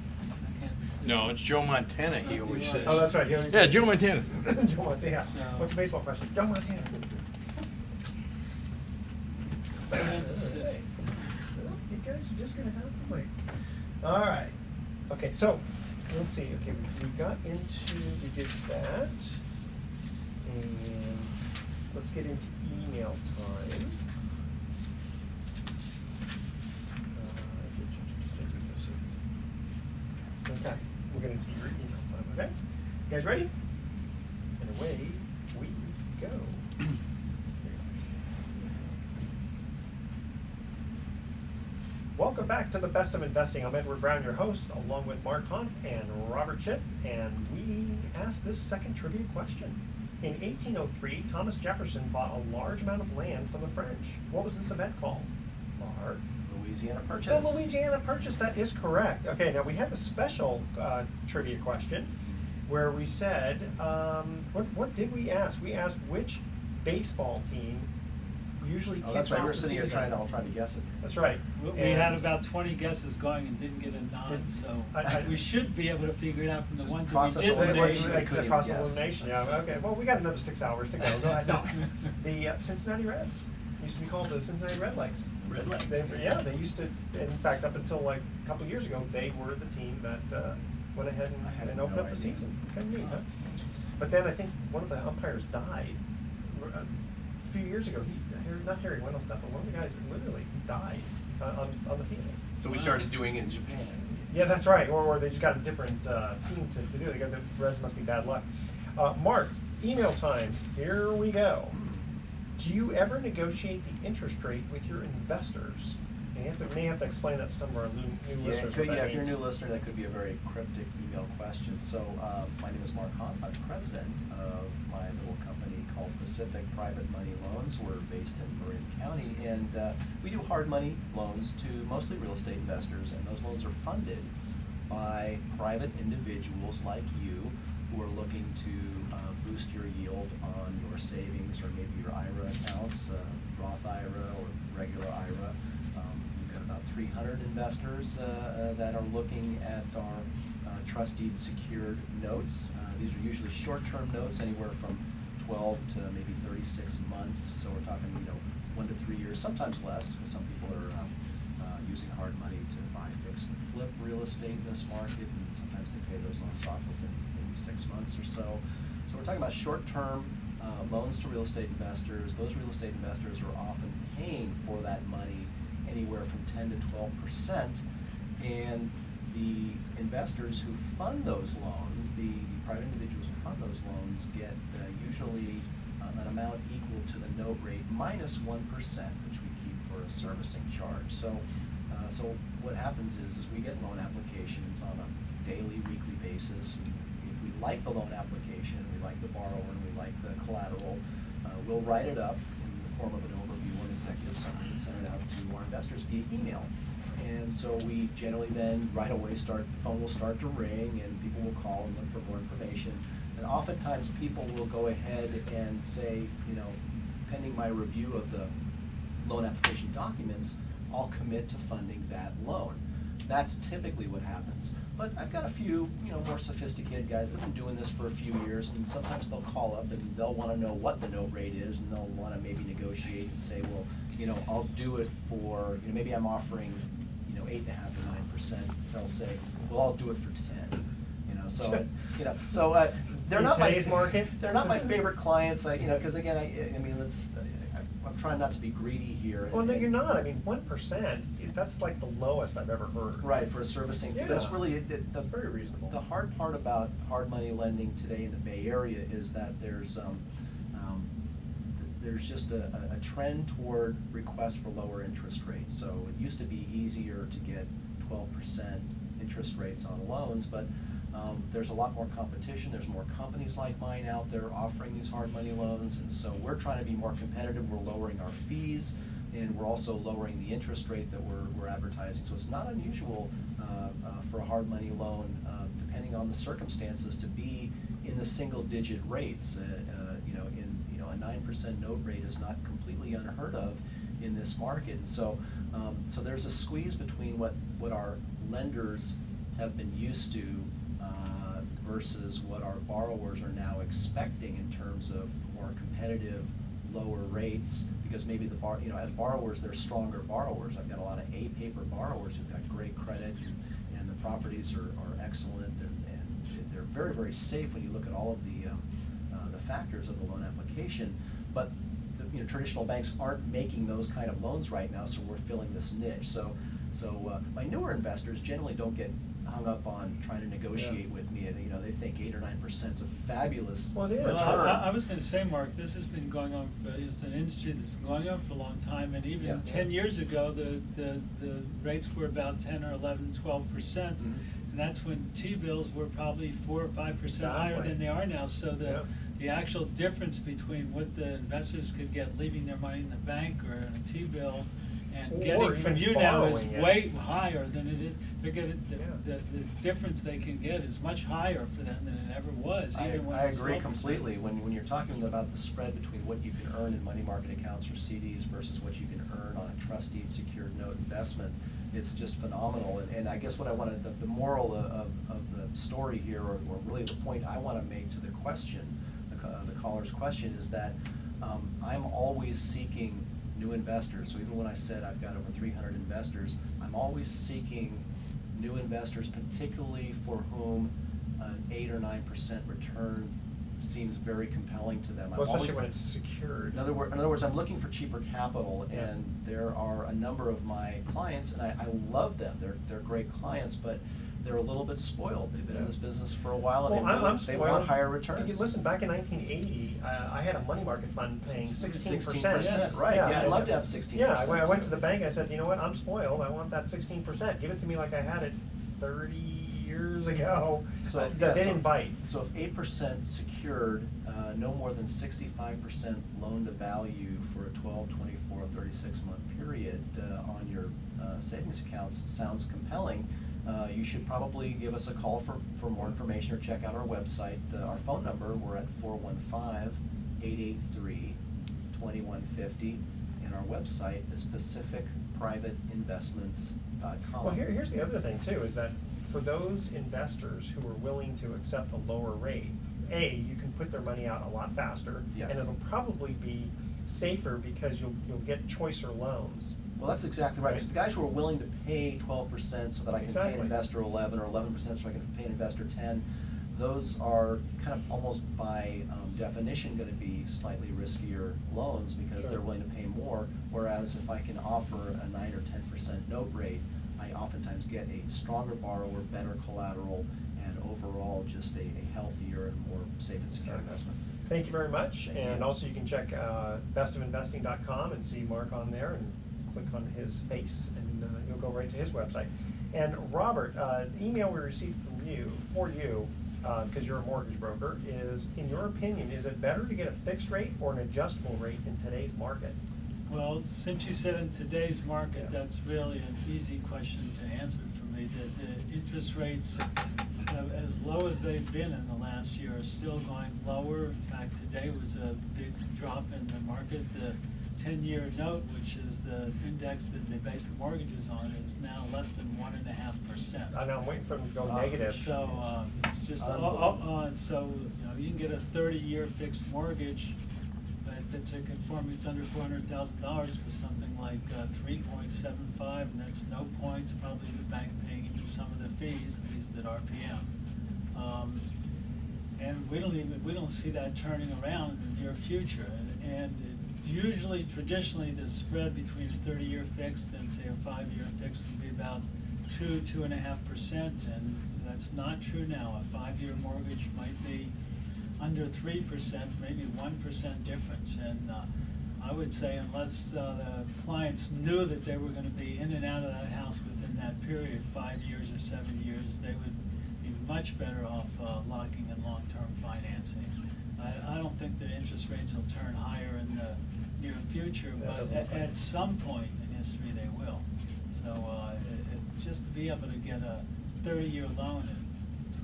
S4: City.
S5: No, it's Joe Montana, he always says.
S1: Oh, that's right. He always
S5: Yeah,
S1: says-
S5: Joe Montana.
S1: Joe Montana.
S4: So-
S1: What's the baseball question? Joe Montana.
S4: Kansas City.
S1: Hey, well, you guys are just gonna have to wait. All right. Okay, so let's see. Okay, we got into, we did that, and let's get into email time. You guys ready? And away we go. Welcome back to the Best of Investing. I'm Edward Brown, your host, along with Mark Hunt and Robert Schipp, and we asked this second trivia question. In 1803, Thomas Jefferson bought a large amount of land from the French. What was this event called? Mark?
S3: Louisiana
S1: The
S3: Purchase.
S1: Louisiana Purchase, that is correct. Okay, now we had the special trivia question where we said, what did we ask? We asked which baseball team usually
S3: Oh,
S1: kicks
S3: that's right,
S1: off
S3: we were
S1: the
S3: sitting here
S1: season.
S3: all trying to guess it.
S1: That's right.
S4: We
S1: And
S4: had about 20 guesses going and didn't get a nod, so we should be able to figure it out from the
S3: Just
S4: ones that
S3: process
S4: we did.
S3: elimination.
S4: name.
S3: I couldn't
S1: Cross
S3: even guess.
S1: elimination, yeah, okay. Well, we got another 6 hours to go. Go ahead. No. The Cincinnati Reds used to be called the Cincinnati Redlegs.
S2: Redlegs.
S1: They used to, in fact, up until like a couple of years ago, they were the team that went ahead
S3: I had
S1: and
S3: no
S1: opened up the
S3: idea.
S1: season. Kind of neat, huh? But then I think one of the umpires died a few years ago. Not Harry Wendell stuff, but one of the guys literally died on the field.
S2: So we started doing it in Japan.
S1: Yeah, that's right. Or they just got a different team to do it. They got the Reds must be bad luck. Mark, email time. Here we go. Do you ever negotiate the interest rate with your investors? And you may have to explain that to some of our new
S3: Yeah,
S1: listeners.
S3: could,
S1: what that
S3: if you're a
S1: means.
S3: new listener, that could be a very cryptic email question. So, my name is Mark Hunt. I'm president of my little company called Pacific Private Money Loans. We're based in Marin County, and we do hard money loans to mostly real estate investors, and those loans are funded by private individuals like you who are looking to boost your yield on your savings or maybe your IRA accounts, Roth IRA or regular IRA. We've got about 300 investors that are looking at our trust deed secured notes. These are usually short-term notes, anywhere from 12 to maybe 36 months. So we're talking, 1 to 3 years, sometimes less, because some people are using hard money to buy fix and flip real estate in this market, and sometimes they pay those loans off within maybe 6 months or so. So we're talking about short-term loans to real estate investors. Those real estate investors are often paying for that money anywhere from 10 to 12%, and the investors who fund those loans, the private individuals who fund those loans, get usually an amount equal to the note rate minus 1%, which we keep for a servicing charge. So what happens is we get loan applications on a daily, weekly basis. And if we like the loan application, we like the borrower, and we like the collateral, we'll write it up in the form of an overview or an executive summary and send it out to our investors via email. And so we generally then right away the phone will start to ring, and people will call and look for more information. And oftentimes people will go ahead and say, pending my review of the loan application documents, I'll commit to funding that loan. That's typically what happens. But I've got a few, more sophisticated guys that have been doing this for a few years, and sometimes they'll call up and they'll want to know what the note rate is, and they'll want to maybe negotiate and say, well, I'll do it for, maybe I'm offering, 8.5 or 9%. They'll say, well, I'll do it for 10. So they're
S1: In
S3: not
S1: today's market?
S3: They're not my favorite clients. Because again, I'm trying not to be greedy here.
S1: Well, no, you're not. I mean, 1%, that's like the lowest I've ever heard.
S3: Right, for a servicing fee.
S1: Yeah.
S3: That's really
S1: Very reasonable.
S3: The hard part about hard money lending today in the Bay Area is that there's just a trend toward requests for lower interest rates. So it used to be easier to get 12% interest rates on loans, but there's a lot more competition. There's more companies like mine out there offering these hard money loans, and so we're trying to be more competitive. We're lowering our fees, and we're also lowering the interest rate that we're advertising. So it's not unusual for a hard money loan, depending on the circumstances, to be in the single-digit rates. A 9% note rate is not completely unheard of in this market. And so there's a squeeze between what our lenders have been used to versus what our borrowers are now expecting in terms of more competitive, lower rates, because maybe as borrowers, they're stronger borrowers. I've got a lot of A-paper borrowers who've got great credit, and the properties are excellent, and they're very, very safe when you look at all of the factors of the loan application. But traditional banks aren't making those kind of loans right now, so we're filling this niche. So my newer investors generally don't get hung up on trying to negotiate
S1: Yeah.
S3: with me, and, you know, they think 8 or 9% is a fabulous
S1: Well, it is.
S3: return.
S4: Well, I was gonna say, Mark, this has been going on, it's an industry that's been going on for a long time, and
S3: Yeah.
S4: even 10 years ago, the rates were about 10 or 11, 12%.
S3: Mhm.
S4: And that's when T-bills were probably 4 or 5% higher
S1: Exactly.
S4: than they are now, so
S1: Yeah.
S4: the actual difference between what the investors could get leaving their money in the bank or in a T-bill and
S1: Or
S4: getting from
S1: even
S4: you now is
S1: borrowing it.
S4: way higher than it is. They're getting,
S1: Yeah.
S4: the difference they can get is much higher for them than it ever was, even when
S3: I
S4: it was
S3: agree
S4: 12%.
S3: completely. When you're talking about the spread between what you can earn in money market accounts or CDs versus what you can earn on a trust deed secured note investment, it's just phenomenal. And I guess what I wanted, the moral of the story here, or really the point I want to make to the question, the caller's question, is that I'm always seeking new investors. So even when I said I've got over 300 investors, I'm always seeking new investors, particularly for whom an 8 or 9% return seems very compelling to them. I'm
S1: Well, especially
S3: always-
S1: when it's secured.
S3: in other words, I'm looking for cheaper capital,
S1: Yeah.
S3: and there are a number of my clients, and I love them. They're great clients, but they're a little bit spoiled. They've been in this business for a while, and
S1: Well, I'm
S3: they want
S1: spoiled.
S3: higher returns.
S1: You listen, back in 1980, I had a money market fund paying 16%.
S3: 16%, right, yeah, I'd love to have 16%.
S1: Yeah, I went to the bank, I said, you know what, I'm spoiled, I want that 16%, give it to me like I had it 30 years ago.
S3: So,
S1: They
S3: yeah,
S1: didn't bite.
S3: So if 8% secured, no more than 65% loan to value for a 12, 24, 36-month period on your savings accounts sounds compelling. You should probably give us a call for more information, or check out our website. Our phone number, we're at 415-883-2150, and our website is pacificprivateinvestments.com.
S1: Well, here's the other thing too, is that for those investors who are willing to accept a lower rate, you can put their money out a lot faster.
S3: Yes.
S1: And it'll probably be safer because you'll get choicer loans.
S3: Well, that's exactly right. Because the guys who are willing to pay 12% so that I can pay an
S1: Exactly.
S3: investor 11, or 11% so I can pay an investor 10, those are kind of almost by definition going to be slightly riskier loans because
S1: Sure.
S3: they're willing to pay more. Whereas if I can offer a 9 or 10% note rate, I oftentimes get a stronger borrower, better collateral, and overall just a healthier and more safe and secure investment.
S1: Thank you very much,
S3: Thank
S1: and
S3: you.
S1: also you can check bestofinvesting.com and see Mark on there, and click on his face, and you'll go right to his website. And Robert, the email we received from you, because you're a mortgage broker, is, in your opinion, is it better to get a fixed rate or an adjustable rate in today's market?
S4: Well, since you said in today's market,
S1: Yeah.
S4: that's really an easy question to answer for me. The interest rates, as low as they've been in the last year, are still going lower. In fact, today was a big drop in the market. The 10-year note, which is the index that they base the mortgages on, is now less than 1.5%.
S1: I know, I'm waiting for them to go negative.
S4: So, it's just,
S3: Unbelievable.
S4: so, you can get a 30-year fixed mortgage, but if it's a conforming, it's under $400,000 for something like 3.75, and that's no points, probably the bank paying even some of the fees, at least at RPM. And we don't see that turning around in the near future. And usually, traditionally, the spread between a 30-year fixed and, say, a 5-year fixed would be about 2.5%, and that's not true now. A 5-year mortgage might be under 3%, maybe 1% difference. And I would say unless the clients knew that they were going to be in and out of that house within that period, 5 years or 7 years, they would be much better off locking in long-term financing. I don't think that interest rates will turn higher in the near future,
S1: That
S4: but
S1: doesn't look like it.
S4: at some point in history they will. So just to be able to get a 30-year loan at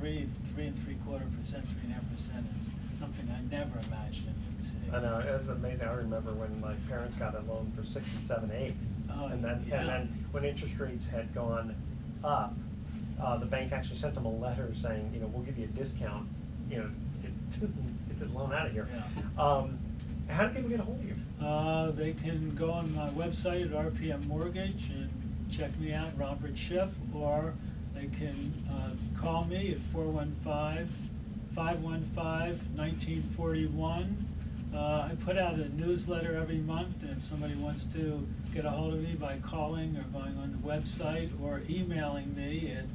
S4: 3.75%, 3.5% is something I never imagined we'd see.
S1: I know, it was amazing. I remember when my parents got a loan for 6 7/8.
S4: Oh,
S1: And then
S4: yeah.
S1: when interest rates had gone up, the bank actually sent them a letter saying, we'll give you a discount, get the loan out of here.
S4: Yeah.
S1: How do people get a hold of you?
S4: They can go on my website at RPM Mortgage and check me out, Robert Schiff, or they can call me at 415-515-1941. I put out a newsletter every month, and if somebody wants to get a hold of me by calling or going on the website or emailing me at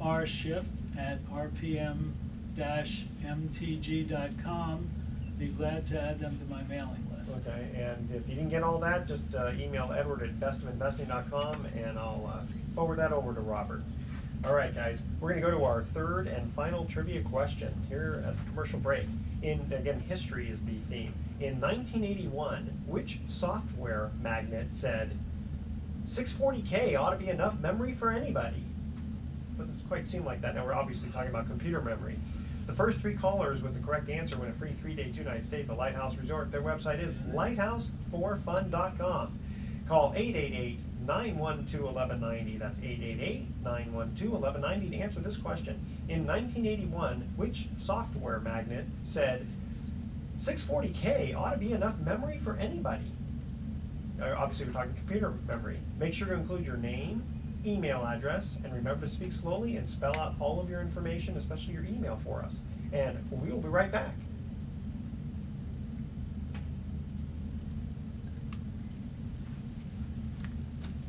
S4: rschiff@rpm-mtg.com. Be glad to add them to my mailing list.
S1: Okay, and if you didn't get all that, just email edward@bestofinvesting.com and I'll forward that over to Robert. All right, guys, we're going to go to our third and final trivia question here at the commercial break. Again, history is the theme. In 1981, which software magnate said 640K ought to be enough memory for anybody? Doesn't quite seem like that. Now we're obviously talking about computer memory. The first three callers with the correct answer win a free 3-day, 2-night stay at the Lighthouse Resort. Their website is lighthouse4fun.com. Call 888-912-1190. That's 888-912-1190 to answer this question. In 1981, which software magnate said 640K ought to be enough memory for anybody? Obviously, we're talking computer memory. Make sure to include your name, email address, and remember to speak slowly and spell out all of your information, especially your email, for us. And we will be right back.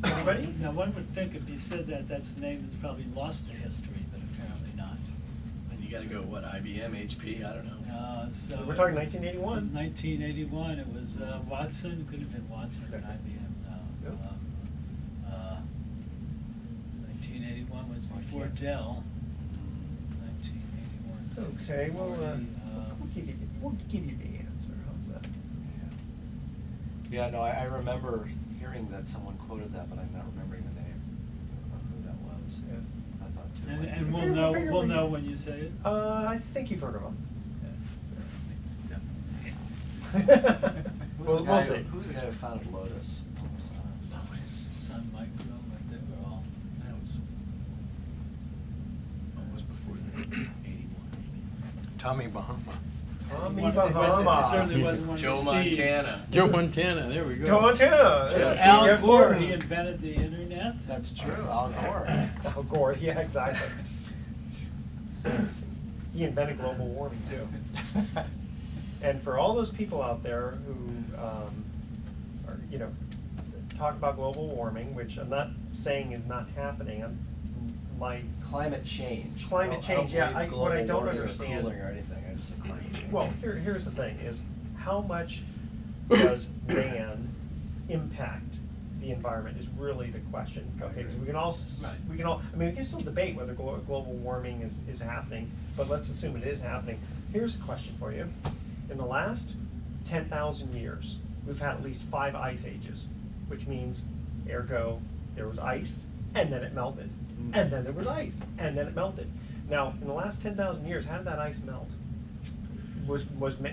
S1: Anybody?
S4: Now, one would think if you said that, that's a name that's probably lost to history, but apparently not.
S2: And you gotta go, what, IBM, HP, I don't know.
S4: So
S1: We're talking 1981.
S4: 1981, it was Watson, could have been Watson or IBM, no.
S1: Yep.
S4: 1981 was before Dell. 1981.
S1: Okay, well,
S4: 640,
S1: we'll give you the answer. How's that?
S3: Yeah, no, I remember hearing that someone quoted that, but I'm not remembering the name of who that was.
S1: Yeah.
S3: I thought too.
S4: And
S1: Figure-
S4: we'll
S1: figure
S4: know
S1: when you-
S4: when you say it.
S1: I think you've heard of them.
S3: Who's
S1: We'll
S3: the guy
S1: see.
S3: Who's the guy who founded Lotus?
S4: Sun Micro, but they were all.
S2: That was almost before the 81.
S5: Tommy Bahama.
S1: Tommy
S4: It certainly wasn't one of the
S2: Joe
S4: Steves.
S2: Montana.
S5: Joe Montana, there we go.
S1: Joe Montana.
S2: Jeff-
S4: Al
S1: Jeff
S4: Gore,
S1: Gordon.
S4: he invented the internet.
S3: That's true, Al Gore.
S1: Al Gore, yeah, exactly. He invented global warming too. And for all those people out there who, are, talk about global warming, which I'm not saying is not happening,
S3: Climate change.
S1: Climate
S3: I don't
S1: change, yeah,
S3: believe
S1: what I
S3: global
S1: don't
S3: warming or
S1: understand-
S3: cooling or anything, I just say climate change.
S1: well, here's the thing, is how much does man impact the environment is really the question, okay? Because we can all, we can still debate whether global warming is happening, but let's assume it is happening. Here's a question for you. In the last 10,000 years, we've had at least 5 ice ages, which means, ergo, there was ice, and then it melted. And then there was ice, and then it melted. Now, in the last 10,000 years, how did that ice melt? Was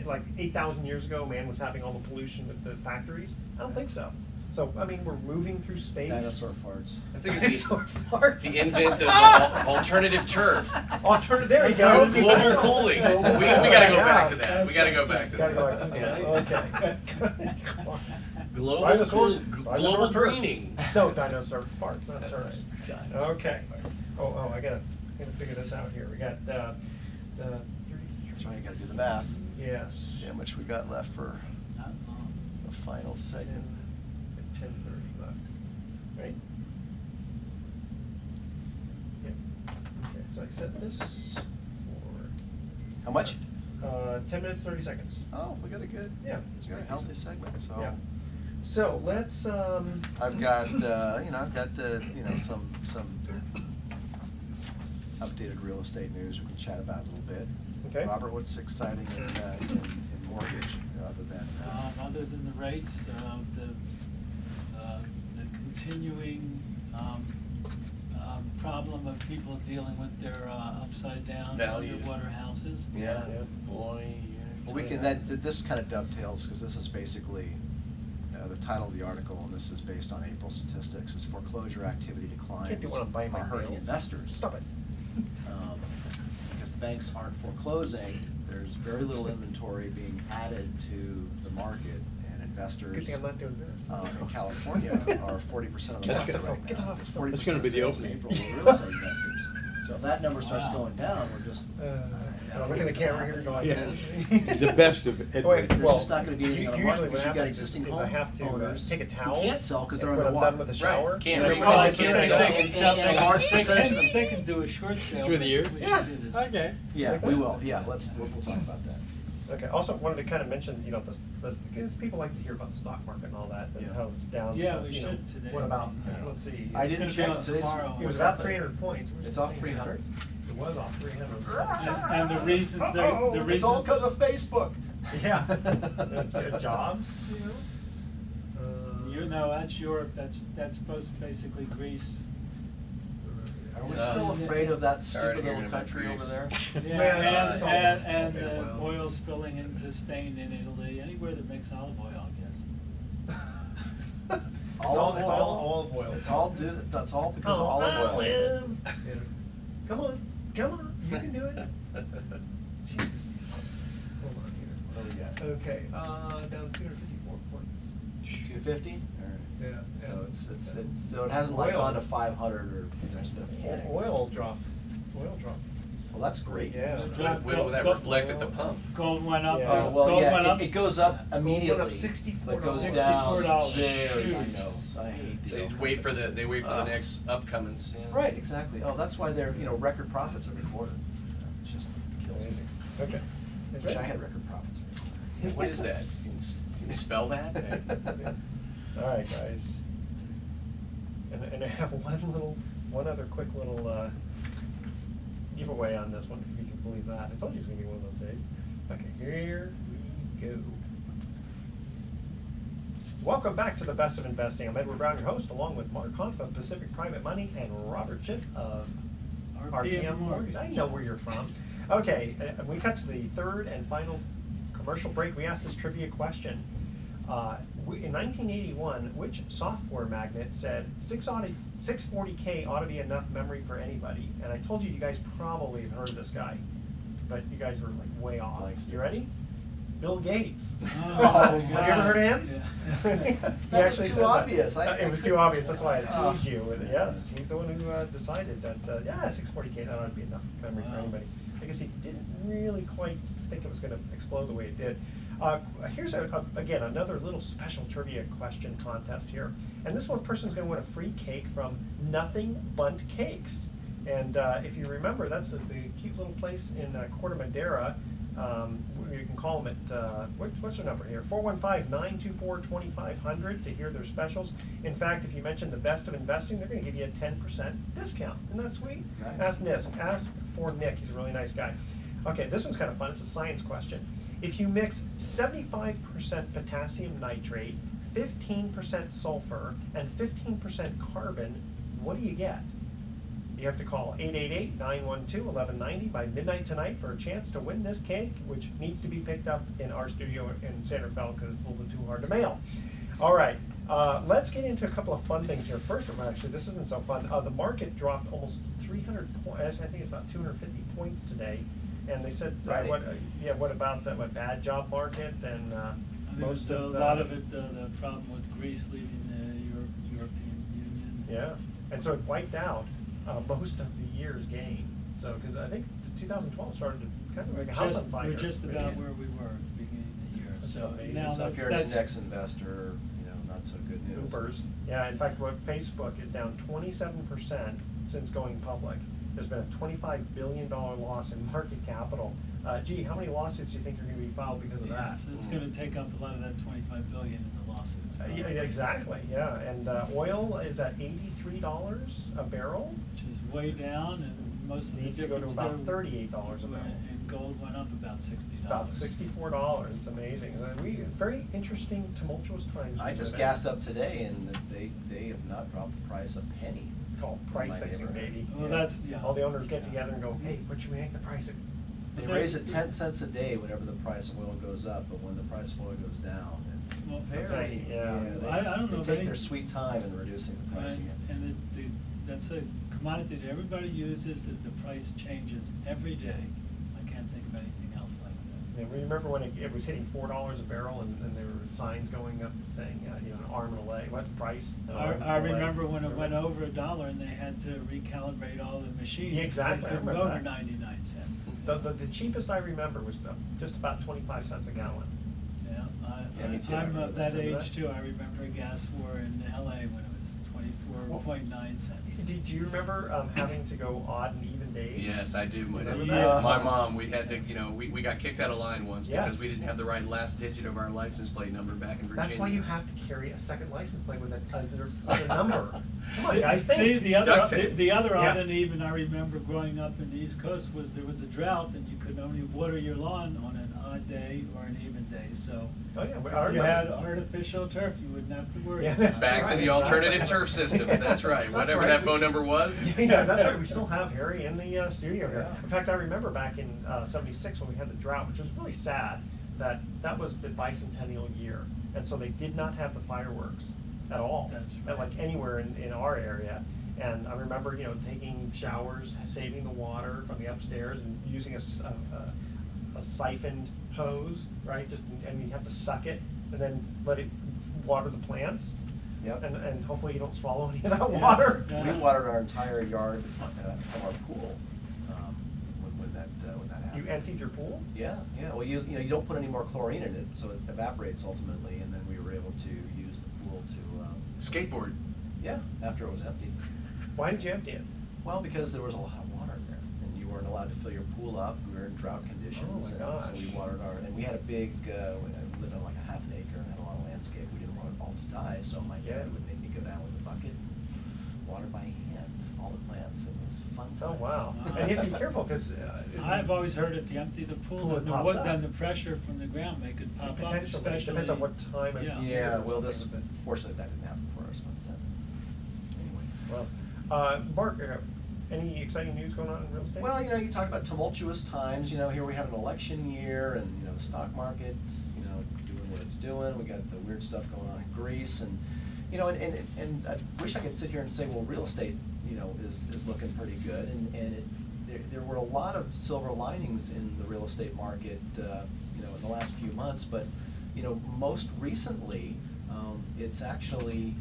S1: like 8,000 years ago, man was having all the pollution with the factories? I don't think so. So, I mean, we're moving through space.
S3: Dinosaur farts.
S2: I think it's
S1: Dinosaur farts.
S2: the invent of alternative turf.
S1: Alternative, there you go.
S2: Global cooling. We gotta go back to that. We gotta go back to
S1: Gotta go
S2: that.
S1: back to that. Okay.
S2: Global
S1: Dinosaur-
S2: global
S1: dinosaur turfs.
S2: greening.
S1: No, dinosaur farts, not
S2: That's
S1: turfs.
S2: right.
S1: Okay. Oh, I gotta figure this out here. We got,
S3: That's right, you gotta do the math.
S1: yes.
S3: See how much we got left for
S4: Not long.
S3: the final segment.
S1: 10:30 left, right? Yeah. Okay, so I set this for.
S3: How much?
S1: 10 minutes, 30 seconds.
S3: Oh, we got a good,
S1: Yeah.
S3: it's a very healthy segment, so.
S1: Yeah. So let's,
S3: I've got, I've got the, some updated real estate news we can chat about a little bit.
S1: Okay.
S3: Robert, what's exciting in mortgage,
S4: Other than the rates, the continuing problem of people dealing with their upside down
S2: Value.
S4: underwater houses.
S3: Yeah.
S2: Boy,
S3: Well, we can, this kind of dovetails, because this is basically, the title of the article, and this is based on April statistics, is foreclosure activity declines
S1: can't do what I'm biting my
S3: are hurting
S1: nails.
S3: investors.
S1: Stop it.
S3: Because the banks aren't foreclosing, there's very little inventory being added to the market, and investors.
S1: Good thing I'm not doing this.
S3: In California are 40% of the
S5: That's
S3: market
S5: gonna-
S3: right
S1: get
S3: now.
S1: off.
S3: It's 40%
S5: That's gonna be
S3: of
S5: the
S3: sales in
S5: opening.
S3: April for real estate investors. So if that number starts
S4: Wow.
S3: going down, we're just,
S1: And I'm looking at the camera here going.
S5: Yeah. The best of
S1: Wait,
S5: Edward.
S3: There's
S1: well,
S3: just not gonna be anything on the
S1: usually
S3: market
S1: what
S3: because you've got
S1: happens
S3: existing
S1: is I have to
S3: homeowners
S1: take a
S3: who
S1: towel.
S3: can't sell 'cause they're
S1: and when I'm
S3: underwater.
S1: done with the shower.
S2: Right. Can't
S1: and
S2: read.
S1: I
S4: Oh,
S1: realize
S4: they
S1: that
S4: can-
S1: I-
S4: they can sell-
S3: and a large
S4: they
S3: percentage
S4: can-
S3: of them-
S4: They can do a short sale.
S5: Through the years?
S4: We
S1: Yeah.
S4: should do this.
S5: Okay.
S3: Yeah,
S1: Like
S3: we
S1: that?
S3: will, yeah, we'll talk about that.
S1: Okay, also wanted to kind of mention, because people like to hear about the stock market and all that, and
S3: Yeah.
S1: how it's down.
S4: Yeah, we
S1: you know,
S4: should today.
S1: What about,
S4: Yeah.
S1: let's see.
S3: I
S4: It's
S3: didn't
S4: gonna be
S3: check
S4: on
S3: today's.
S4: tomorrow.
S1: It was
S3: what's
S1: about
S3: happening?
S1: 300 points. Where's
S3: It's
S1: the
S3: off
S1: thing?
S3: 300?
S1: It was off 300.
S4: And the reasons they're,
S1: Uh-oh.
S4: the
S1: It's
S4: reason.
S3: It's all because of Facebook.
S1: Yeah. Jobs, you know?
S4: You know, that's Europe, that's supposed to basically Greece.
S3: Are we
S2: Yeah.
S3: still afraid of that
S2: Tired
S3: stupid
S2: of hearing
S3: little
S2: about
S3: country over
S2: Greece.
S3: there?
S4: Yeah,
S1: Yeah, it's all-
S4: and
S1: okay, well.
S4: oil spilling into Spain and Italy, anywhere that makes olive oil, I guess.
S1: It's all olive oil.
S3: That's all because of olive oil.
S1: Yeah. Come on, you can do it. Jeez. Hold on here, what do we got? Okay, down 254 points.
S3: 250?
S1: Yeah.
S3: So it hasn't like
S1: Oil.
S3: gone to 500 or there's been a panic.
S1: Oil dropped.
S3: Well, that's great.
S1: Yeah.
S2: When will that reflect at the pump?
S4: Gold went up.
S1: Yeah.
S3: Oh, well,
S4: gold went
S3: yeah,
S4: up.
S3: it goes up immediately.
S1: Went up $64.
S3: But goes down
S4: $64.
S3: very, I
S4: Huge.
S3: know, I hate the
S2: They
S3: oil
S2: wait for
S3: companies.
S2: the next upcomings. Yeah.
S3: Right, exactly. Oh, that's why they're, record profits every quarter. It just kills me.
S1: Amazing. Okay.
S3: I wish I had record profits every quarter.
S2: What is that? Can you spell that?
S1: All right, guys. And I have one other quick little giveaway on this one, if you can believe that. I told you it was gonna be one of those days. Okay, here we go. Welcome back to the Best of Investing. I'm Edward Brown, your host, along with Mark Hanf of Pacific Private Money and Robert Schiff of RPM Mortgage. I know where you're from. Okay, we cut to the third and final commercial break. We asked this trivia question. In 1981, which software magnate said 640K ought to be enough memory for anybody? And I told you, you guys probably have heard of this guy, but you guys were like way off. You ready? Bill Gates.
S4: Oh,
S1: Have you ever heard of him?
S4: Yeah.
S1: He
S3: That was
S1: actually
S3: too
S1: said that.
S3: obvious.
S1: It was too obvious. That's why I
S3: Oh.
S1: teased you. Yes, he's the one who decided that 640K that ought to be enough memory for
S4: Wow.
S1: anybody. I guess he didn't really quite think it was going to explode the way it did. Here's again another little special trivia question contest here, and this one person's going to win a free cake from Nothing Bundt Cakes. And if you remember, that's the cute little place in Corte Madera. You can call them at, what's their number here? 415-924-2500 to hear their specials. In fact, if you mention the Best of Investing, they're going to give you a 10% discount. Isn't that sweet?
S3: Nice.
S1: Ask for Nick. He's a really nice guy. Okay, this one's kind of fun. It's a science question. If you mix 75% potassium nitrate, 15% sulfur, and 15% carbon, what do you get? You have to call 888-912-1190 by midnight tonight for a chance to win this cake, which needs to be picked up in our studio in Santa Fe because it's a little bit too hard to mail. All right, let's get into a couple of fun things here. First of all, actually, this isn't so fun. The market dropped almost 300 points. I think it's about 250 points today. And they said,
S3: Right.
S1: what about the bad job market and
S4: I think
S1: most
S4: a
S1: of
S4: lot of it, the problem with Greece leaving the European Union.
S1: Yeah, and so it wiped out most of the year's gain. So, because I think 2012 started to kind of like a house on fire.
S4: We're just about
S1: really.
S4: where we were at the beginning of the year,
S1: That's
S4: so
S1: amazing.
S4: now
S3: So if
S4: that's,
S3: you're an index investor, not so good news.
S1: Ubers. Yeah, in fact, what Facebook is down 27% since going public. There's been a $25 billion loss in market capital. Gee, how many lawsuits do you think are going to be filed because of
S4: yeah,
S1: that?
S4: so it's gonna take up a lot of that 25 billion in the lawsuits.
S1: Yeah, exactly, yeah. And oil is at $83 a barrel.
S4: Which is way down, and most of the
S1: Needs to go to
S4: difference
S1: about
S4: there
S1: $38 a barrel.
S4: And gold went up about $60.
S1: About $64. It's amazing. Very interesting, tumultuous times.
S3: I
S1: we
S3: just
S1: live in.
S3: gassed up today and they have not dropped the price a penny.
S1: Called
S3: in
S1: price
S3: my
S1: fixing,
S3: neighborhood.
S1: baby.
S4: Well, that's, yeah.
S1: All the owners get together and go, hey, what should we make the price?
S3: They raise it 10 cents a day whenever the price of oil goes up, but when the price of oil goes down, it's
S4: Well,
S3: very,
S1: yeah.
S4: I don't know
S3: they
S4: of
S3: take
S4: any-
S3: their sweet time in reducing the price again.
S4: And that's a commodity that everybody uses, that the price changes every day. I can't think of anything else like that.
S1: And remember when it was hitting $4 a barrel and there were signs going up saying, an arm and a leg? what the price.
S4: I remember when it went over $1 and they had to recalibrate all the machines.
S1: Yeah,
S4: 'cause
S1: exactly, I
S4: They couldn't go
S1: remember
S4: over
S1: that.
S4: 99 cents.
S1: The cheapest I remember was just about 25 cents a gallon.
S4: Yeah,
S3: Yeah, me too. I
S4: I'm
S3: remember
S4: of that
S1: Remember
S4: age
S1: that?
S4: too. I remember a gas war in LA when it was 24.9 cents.
S1: Do you remember having to go odd and even days?
S2: Yes, I do.
S1: Remember
S4: that? Yeah.
S2: My mom, we had to, we got kicked out of line once because
S1: Yes.
S2: we didn't have the right last digit of our license plate number back in Virginia.
S1: That's why you have to carry a second license plate with other number. Come on, guys, think.
S4: See, the
S2: Duct
S4: other,
S2: tape.
S4: the other
S1: Yeah.
S4: odd and even I remember growing up in the East Coast was there was a drought and you could only water your lawn on an odd day or an even day, so.
S1: Oh, yeah,
S4: If
S1: I
S4: you
S1: remember.
S4: had artificial turf, you wouldn't have to worry
S1: Yeah,
S4: about it.
S1: that's
S2: Back to
S1: right.
S2: the alternative turf systems, that's right,
S1: That's
S2: whatever
S1: right.
S2: that phone number was.
S1: Yeah, that's right. We still have Harry in the studio here.
S3: Yeah.
S1: In fact, I remember back in '76 when we had the drought, which was really sad, that was the bicentennial year, and so they did not have the fireworks at all.
S4: That's
S1: At,
S4: right.
S1: like anywhere in our area. And I remember, taking showers, saving the water from the upstairs, and using a siphoned hose, right? And you have to suck it and then let it water the plants.
S3: Yep.
S1: And hopefully you don't swallow any of that
S4: Yeah.
S1: water.
S4: Yeah.
S3: We watered our entire yard from our pool when that happened.
S1: You emptied your pool?
S3: Yeah, yeah. Well, you don't put any more chlorine in it, so it evaporates ultimately, and then we were able to use the pool to.
S2: Skateboard.
S3: Yeah, after it was empty.
S1: Why did you empty it?
S3: Well, because there was a lot of water in there, and you weren't allowed to fill your pool up. We were in drought conditions,
S1: Oh, my
S3: and
S1: gosh.
S3: so we watered our. And we had a big. We lived on like a half an acre and had a lot of landscape. We didn't want it all to die, so my
S1: Yeah.
S3: dad would make me go down with a bucket, and water by hand all the plants. It was fun.
S1: Oh,
S3: times.
S1: wow.
S4: Wow.
S1: And you have to be careful, because.
S4: I've always heard if you empty the
S1: Pool,
S4: pool,
S1: it
S4: then
S1: pops
S4: the
S1: up.
S4: then the pressure from the ground may could pop up,
S1: Potentially,
S4: especially.
S1: depends on what time of
S4: Yeah.
S1: year.
S3: Yeah,
S1: or
S3: well,
S1: something, but-
S3: fortunately that didn't happen for us, but anyway.
S1: Well, Mark, any exciting news going on in real estate?
S3: Well, you talk about tumultuous times, here we have an election year and, the stock market's, doing what it's doing. We got the weird stuff going on in Greece and, and I wish I could sit here and say, well, real estate, is looking pretty good. There were a lot of silver linings in the real estate market, in the last few months, but, most recently, it's actually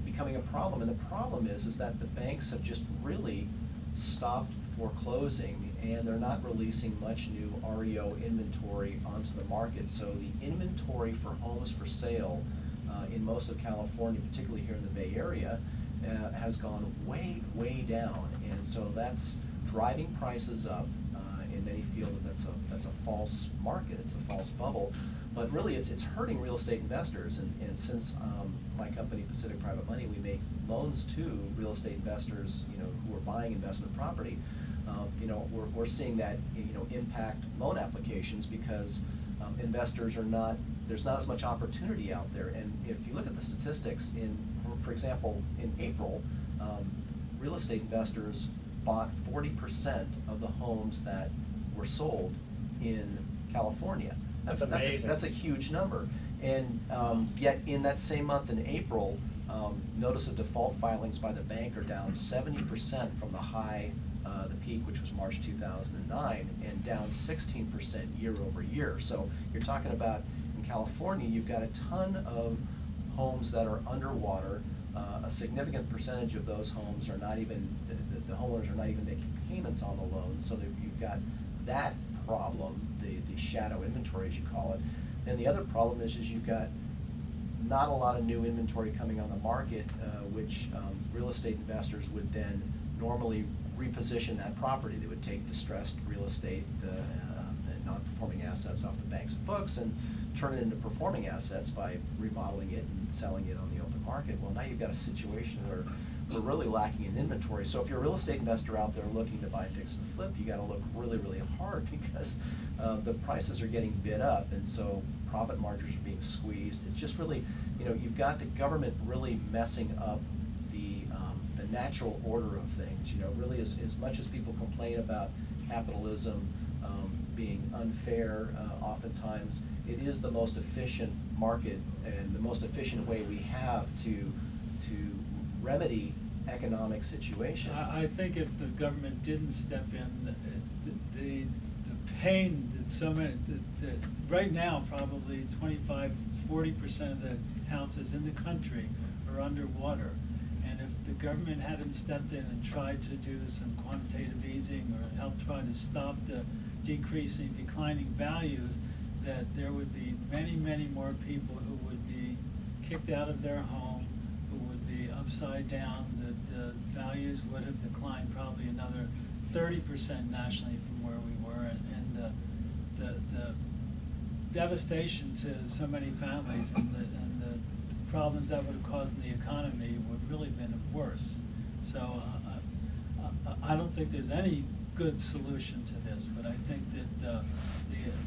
S3: becoming a problem. And the problem is that the banks have just really stopped foreclosing, and they're not releasing much new REO inventory onto the market. So the inventory for homes for sale in most of California, particularly here in the Bay Area, has gone way, way down. And so that's driving prices up, and many feel that that's a false market, it's a false bubble. But really, it's hurting real estate investors. And since my company, Pacific Private Money, we make loans to real estate investors, who are buying investment property, we're seeing that, impact loan applications because investors there's not as much opportunity out there. And if you look at the statistics for example, in April, real estate investors bought 40% of the homes that were sold in California.
S1: That's amazing.
S3: That's a huge number. And yet in that same month in April, notice of default filings by the bank are down 70% from the high, the peak, which was March 2009, and down 16% year over year. So you're talking about in California, you've got a ton of homes that are underwater. A significant percentage of those homes are not even, the homeowners are not even making payments on the loans. So that you've got that problem, the shadow inventory, as you call it. And the other problem is you've got not a lot of new inventory coming on the market, which real estate investors would then normally reposition that property. They would take distressed real estate and non-performing assets off the bank's books and turn it into performing assets by remodeling it and selling it on the open market. Well, now you've got a situation where we're really lacking in inventory. So if you're a real estate investor out there looking to buy, fix, and flip, you got to look really, really hard because the prices are getting bid up, and so profit margins are being squeezed. It's just really, you've got the government really messing up the natural order of things. Really, as much as people complain about capitalism being unfair, oftentimes it is the most efficient market and the most efficient way we have to remedy economic situations.
S4: I think if the government didn't step in, the pain that so many, that right now probably 25–40% of the houses in the country are underwater. And if the government hadn't stepped in and tried to do some quantitative easing or help try to stop the declining values, that there would be many, many more people who would be kicked out of their home, who would be upside down, the values would have declined probably another 30% nationally from where we were, and the devastation to so many families and the problems that would have caused in the economy would really been worse. So I don't think there's any good solution to this, but I think that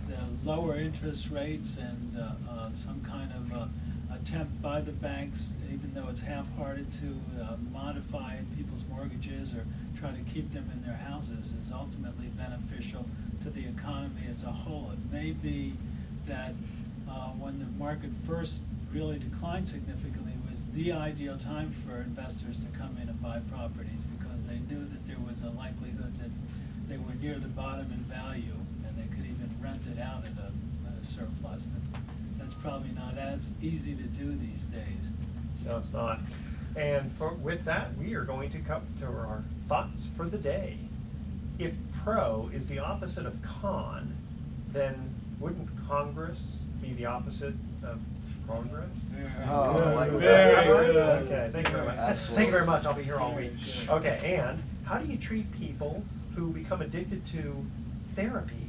S4: the lower interest rates and some kind of attempt by the banks, even though it's half-hearted, to modify people's mortgages or try to keep them in their houses is ultimately beneficial to the economy as a whole. It may be that when the market first really declined significantly was the ideal time for investors to come in and buy properties, because they knew that there was a likelihood that they were near the bottom in value and they could even rent it out at a surplus. But that's probably not as easy to do these days.
S1: No, it's not. And with that, we are going to come to our thoughts for the day. If pro is the opposite of con, then wouldn't Congress be the opposite of progress?
S3: Oh,
S4: Good,
S3: like
S4: very
S3: that.
S4: good.
S1: Okay, thank you very much.
S3: Absolutely.
S1: Thank you very much. I'll be here all week.
S4: Good.
S1: Okay, and how do you treat people who become addicted to therapy?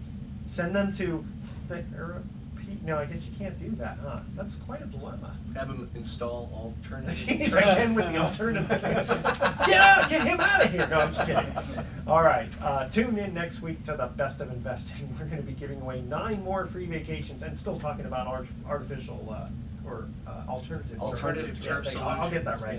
S1: Send them to therapy? No, I guess you can't do that, huh? That's quite a dilemma.
S2: Have them install alternative.
S1: He's again with the alternative. Get him out of here. No, I'm just kidding. All right, tune in next week to the Best of Investing. We're going to be giving away 9 more free vacations and still talking about artificial or alternative
S2: Alternative turf
S1: I'll get that
S2: solutions.
S1: right.